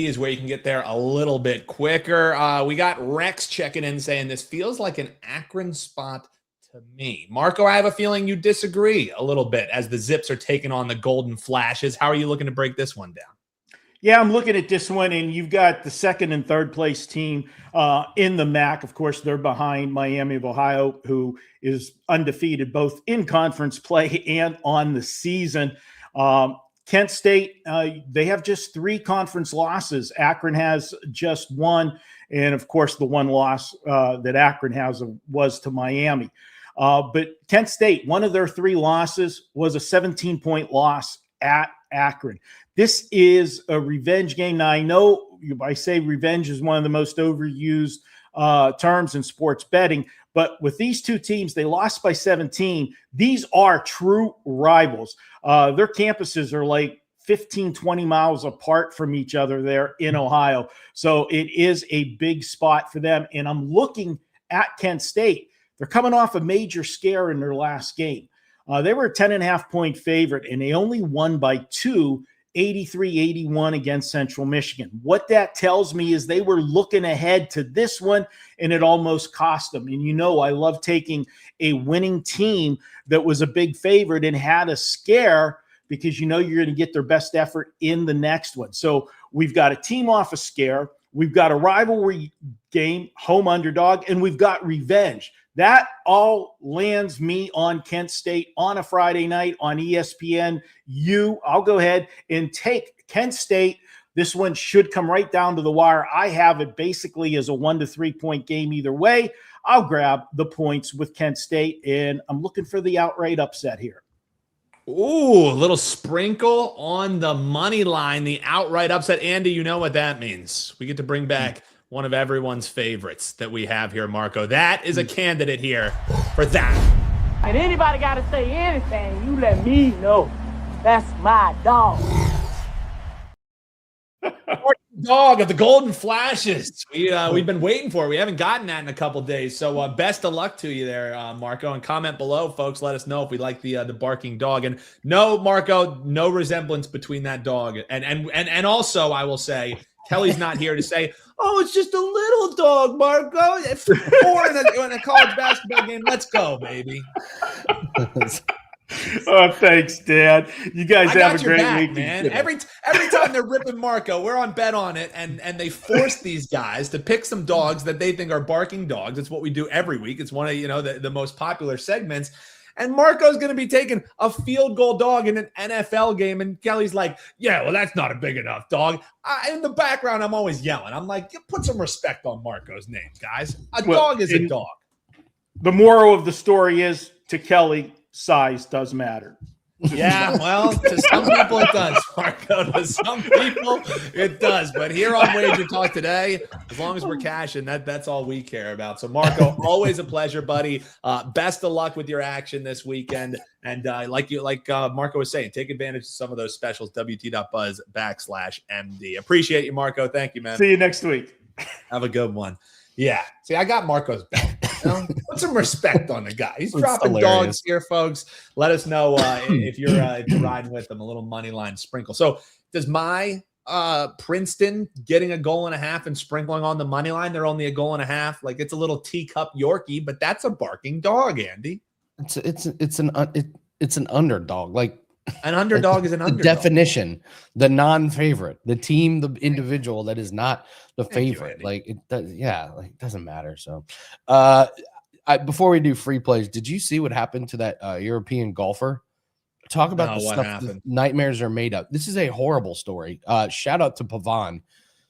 is where you can get there a little bit quicker. We got Rex checking in saying this feels like an Akron spot to me. Marco, I have a feeling you disagree a little bit as the Zips are taking on the Golden Flashes. How are you looking to break this one down? Yeah, I'm looking at this one, and you've got the 2nd and 3rd place team in the MAC. Of course, they're behind Miami of Ohio, who is undefeated both in conference play and on the season. Kent State, they have just 3 conference losses. Akron has just 1, and of course, the 1 loss that Akron has was to Miami. But Kent State, one of their 3 losses was a 17-point loss at Akron. This is a revenge game. Now, I know I say revenge is one of the most overused terms in sports betting, but with these 2 teams, they lost by 17. These are true rivals. Their campuses are like 15, 20 miles apart from each other there in Ohio. So it is a big spot for them. And I'm looking at Kent State. They're coming off a major scare in their last game. They were a 10.5-point favorite, and they only won by 2 83-81 against Central Michigan. What that tells me is they were looking ahead to this one, and it almost cost them. And I love taking a winning team that was a big favorite and had a scare, because you're going to get their best effort in the next one. So we've got a team off a scare, we've got a rivalry game, home underdog, and we've got revenge. That all lands me on Kent State on a Friday night on ESPN. I'll go ahead and take Kent State. This one should come right down to the wire. I have it basically as a 1 to 3 point game either way. I'll grab the points with Kent State, and I'm looking for the outright upset here. Ooh, a little sprinkle on the money line, the outright upset. Andy, you know what that means. We get to bring back one of everyone's favorites that we have here, Marco. That is a candidate here for that. And anybody got to say anything, you let me know. That's my dog. Dog of the Golden Flashes. We've been waiting for it. We haven't gotten that in a couple days. So best of luck to you there, Marco. And comment below, folks. Let us know if we like the barking dog. And no, Marco, no resemblance between that dog and also I will say, Kelly's not here to say, oh, it's just a little dog, Marco. 4 in a college basketball game. Let's go, baby. Oh, thanks, Dad. You guys have a great week, man. Every time they're ripping Marco, we're on Bet On It, and they force these guys to pick some dogs that they think are barking dogs. It's what we do every week. It's one of the most popular segments. And Marco's going to be taking a field goal dog in an NFL game, and Kelly's like, "Yeah, well, that's not a big enough dog." In the background, I'm always yelling. I'm like, "Put some respect on Marco's name, guys. Dog is a dog." The moral of the story is, to Kelly, size does matter. Yeah, well, to some people it does, Marco. To some people it does. But here on WagerTalk Today, as long as we're cashing, that's all we care about. So, Marco, always a pleasure, buddy. Best of luck with your action this weekend. And like Marco was saying, take advantage of some of those specials, WT.buzz/MD. Appreciate you, Marco. Thank you, man. See you next week. Have a good one. Yeah. See, I got Marco's back. Put some respect on the guy. He's dropping dogs here, folks. Let us know if you're riding with them. A little money line sprinkle. So does my Princeton getting 1.5 goals and sprinkling on the money line? They're only 1.5 goals. Like, it's a little teacup Yorkie, but that's a barking dog, Andy. It's an underdog. Like, an underdog is an underdog. Definition, the non-favorite, the team, the individual that is not the favorite. Like, it does, yeah, like, it doesn't matter. So, before we do free plays, did you see what happened to that European golfer? Talk about the stuff that nightmares are made of. This is a horrible story. Shout out to Pavan.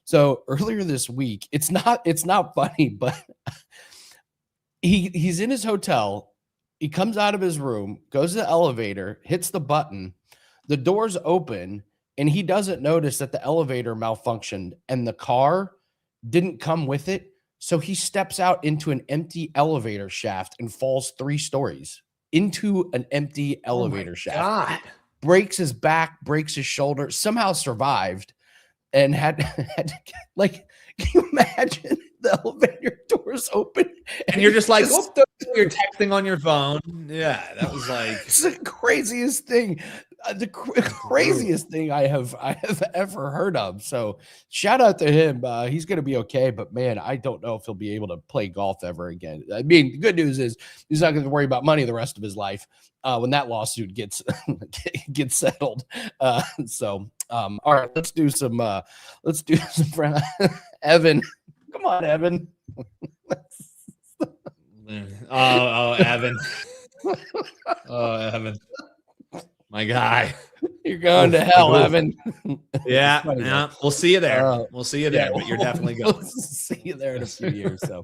So earlier this week, it's not funny, but he's in his hotel. He comes out of his room, goes to the elevator, hits the button, the doors open, and he doesn't notice that the elevator malfunctioned and the car didn't come with it. So he steps out into an empty elevator shaft and falls 3 stories into an empty elevator shaft. God. Breaks his back, breaks his shoulder, somehow survived, and had to, like, can you imagine the elevator doors open and you're just like, you're texting on your phone? Yeah, that was like, it's the craziest thing. The craziest thing I have ever heard of. So shout out to him. He's going to be okay, but man, I don't know if he'll be able to play golf ever again. I mean, the good news is he's not going to worry about money the rest of his life when that lawsuit gets settled. All right, let's do some Evan. Come on, Evan. Oh, Evan. Oh, Evan. My guy. You're going to hell, Evan. Yeah. We'll see you there. We'll see you there, but you're definitely going. We'll see you there in a few years. So,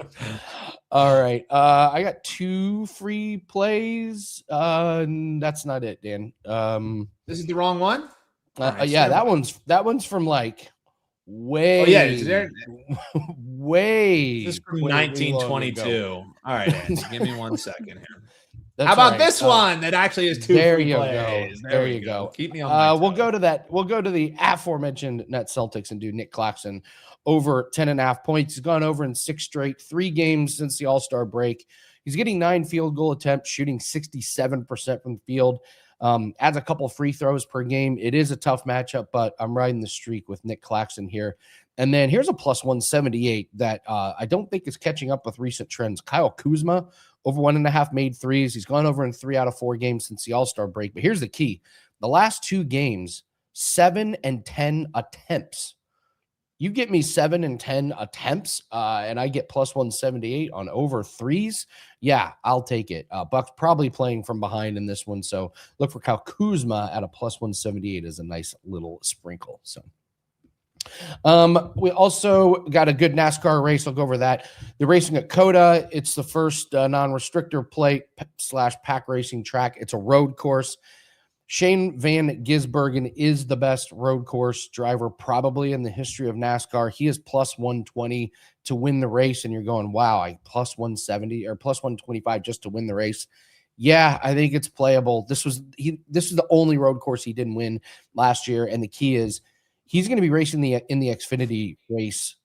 all right. I got 2 free plays. That's not it, Dan. This is the wrong one? Right, yeah, that one's from like way. Oh, yeah. Way. This is from 1922. All right, Andy, give me 1 second here. That's How about right. this one that actually is 2 there free you plays? Go. There you go. Keep me on. We'll go to that. We'll go to the aforementioned Net Celtics and do Nick Claxton over 10.5 points. He's gone over in 6 straight, 3 games since the All-Star break. He's getting 9 field goal attempts, shooting 67% from the field. Adds a couple free throws per game. It is a tough matchup, but I'm riding the streak with Nick Claxton here. And then here's a plus 178 that I don't think is catching up with recent trends. Kyle Kuzma, over 1.5 made threes. He's gone over in 3 out of 4 games since the All-Star break. But here's the key. The last 2 games, 7 and 10 attempts. You get me 7 and 10 attempts, and I get plus 178 on over threes. Yeah, I'll take it. Buck's probably playing from behind in this one, so look for Kyle Kuzma at a plus 178 as a nice little sprinkle. So we also got a good NASCAR race. I'll go over that. The racing at Coda. It's the first non-restrictor plate / pack racing track. It's a road course. Shane Van Gisbergen is the best road course driver probably in the history of NASCAR. He is plus 120 to win the race, and you're going, wow, I plus 170 or plus 125 just to win the race. Yeah, I think it's playable. This was the only road course he didn't win last year, and the key is he's going to be racing in the Xfinity race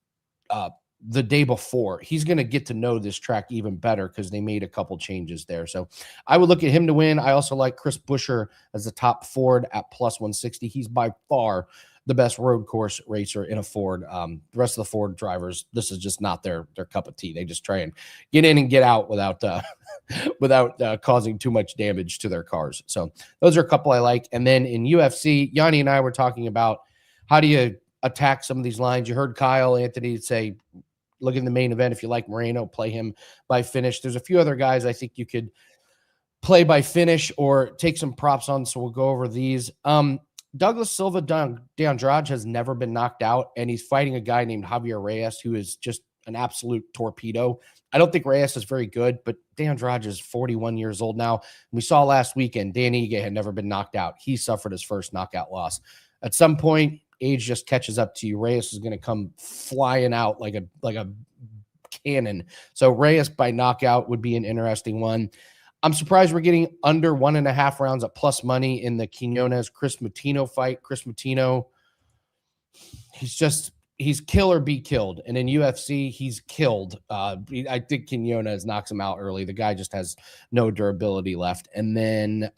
the day before. He's going to get to know this track even better because they made a couple changes there. So I would look at him to win. I also like Chris Buescher as the top Ford at plus 160. He's by far the best road course racer in a Ford. The rest of the Ford drivers, this is just not their cup of tea. They just try and get in and get out without causing too much damage to their cars. So those are a couple I like. And then in UFC, Gianni and I were talking about how do you attack some of these lines. You heard Kyle Anthony say, look in the main event. If you like Moreno, play him by finish. There's a few other guys I think you could play by finish or take some props on. So we'll go over these. Douglas Silva de Andrade has never been knocked out, and he's fighting a guy named Javier Reyes, who is just an absolute torpedo. I don't think Reyes is very good, but de Andrade is 41 years old now. We saw last weekend, Dan Ige had never been knocked out. He suffered his first knockout loss. At some point, age just catches up to you. Reyes is going to come flying out like a cannon. So Reyes by knockout would be an interesting one. I'm surprised we're getting under 1.5 rounds at plus money in the Quinones Chris Moutinho fight. Chris Moutinho, he's kill or be killed. And in UFC, he's killed. I think Quinones knocks him out early. The guy just has no durability left. And then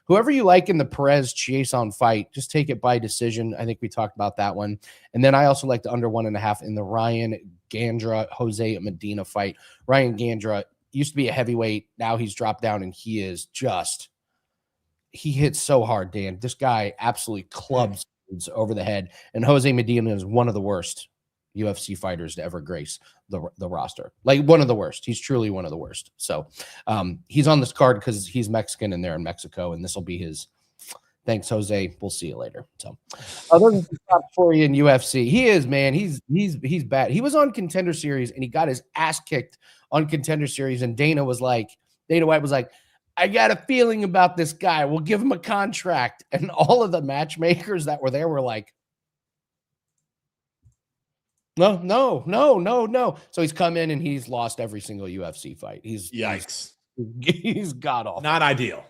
whoever you like in the Perez Chiasson fight, just take it by decision. I think we talked about that one. And then I also like the under 1.5 in the Ryan Gandra Jose Medina fight. Ryan Gandra used to be a heavyweight. Now he's dropped down, and he hits so hard, Dan. This guy absolutely clubs over the head, and Jose Medina is one of the worst UFC fighters to ever grace the roster. Like, one of the worst. He's truly one of the worst. So he's on this card because he's Mexican and they're in Mexico, and this will be his. Thanks, Jose. We'll see you later. So other than the top for you in UFC, he is, man. He's bad. He was on Contender Series and he got his ass kicked on Contender Series, and Dana White was like, I got a feeling about this guy. We'll give him a contract. And all of the matchmakers that were there were like, no. So he's come in and he's lost every single UFC fight. Yikes. He's god awful. Not ideal.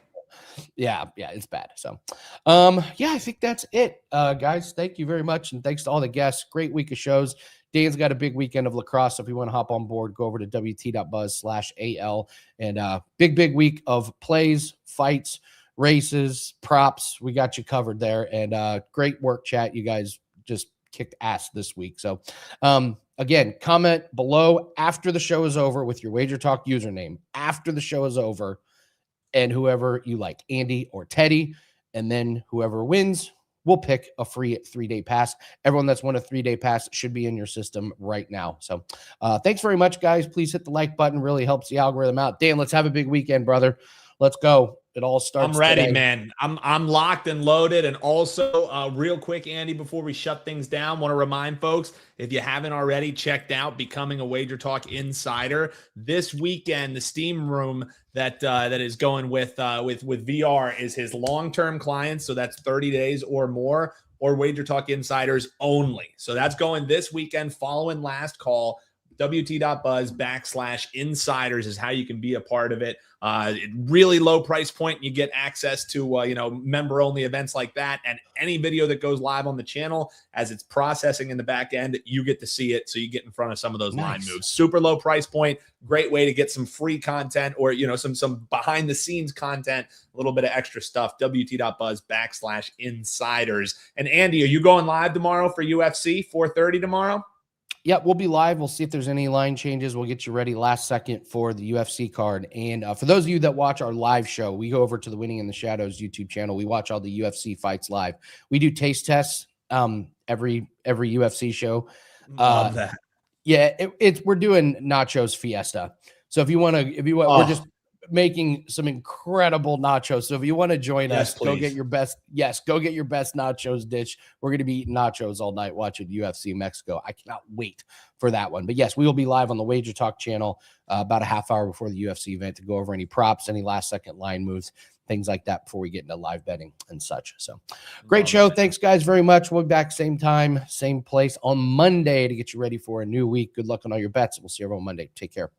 Yeah, it's bad. So, I think that's it, guys. Thank you very much, and thanks to all the guests. Great week of shows. Dan's got a big weekend of lacrosse. So if you want to hop on board, go over to wt.buzz/AL. And big week of plays, fights, races, props. We got you covered there. And great work, chat. You guys just kicked ass this week. So, again, comment below after the show is over with your WagerTalk username after the show is over, and whoever you like, Andy or Teddy. And then whoever wins, we'll pick a free 3-day pass. Everyone that's won a 3-day pass should be in your system right now. So thanks very much, guys. Please hit the like button. Really helps the algorithm out. Dan, let's have a big weekend, brother. Let's go. It all starts. I'm ready, today. man. I'm locked and loaded. And also, real quick, Andy, before we shut things down, want to remind folks, if you haven't already checked out Becoming a WagerTalk Insider this weekend, the Steam room that is going with VR is his long-term clients. So that's 30 days or more, or WagerTalk Insiders only. So that's going this weekend following last call. WT.buzz/insiders is how you can be a part of it. Really low price point. You get access to, member only events like that. And any video that goes live on the channel, as it's processing in the back end, you get to see it. So you get in front of some of those line moves. Super low price point. Great way to get some free content or, some behind the scenes content, a little bit of extra stuff. WT.buzz/insiders. And Andy, are you going live tomorrow for UFC 4:30 tomorrow? Yep, we'll be live. We'll see if there's any line changes. We'll get you ready last second for the UFC card. And for those of you that watch our live show, we go over to the Winning in the Shadows YouTube channel. We watch all the UFC fights live. We do taste tests every UFC show. Love that. Yeah, we're doing Nachos Fiesta. So we're just making some incredible nachos. So if you want to join us, go get your best nachos dish. We're going to be eating nachos all night watching UFC Mexico. I cannot wait for that one. But yes, we will be live on the WagerTalk channel about a half hour before the UFC event to go over any props, any last second line moves, things like that before we get into live betting and such. So great show. Thanks guys very much. We'll be back same time, same place on Monday to get you ready for a new week. Good luck on all your bets. We'll see you everyone Monday. Take care.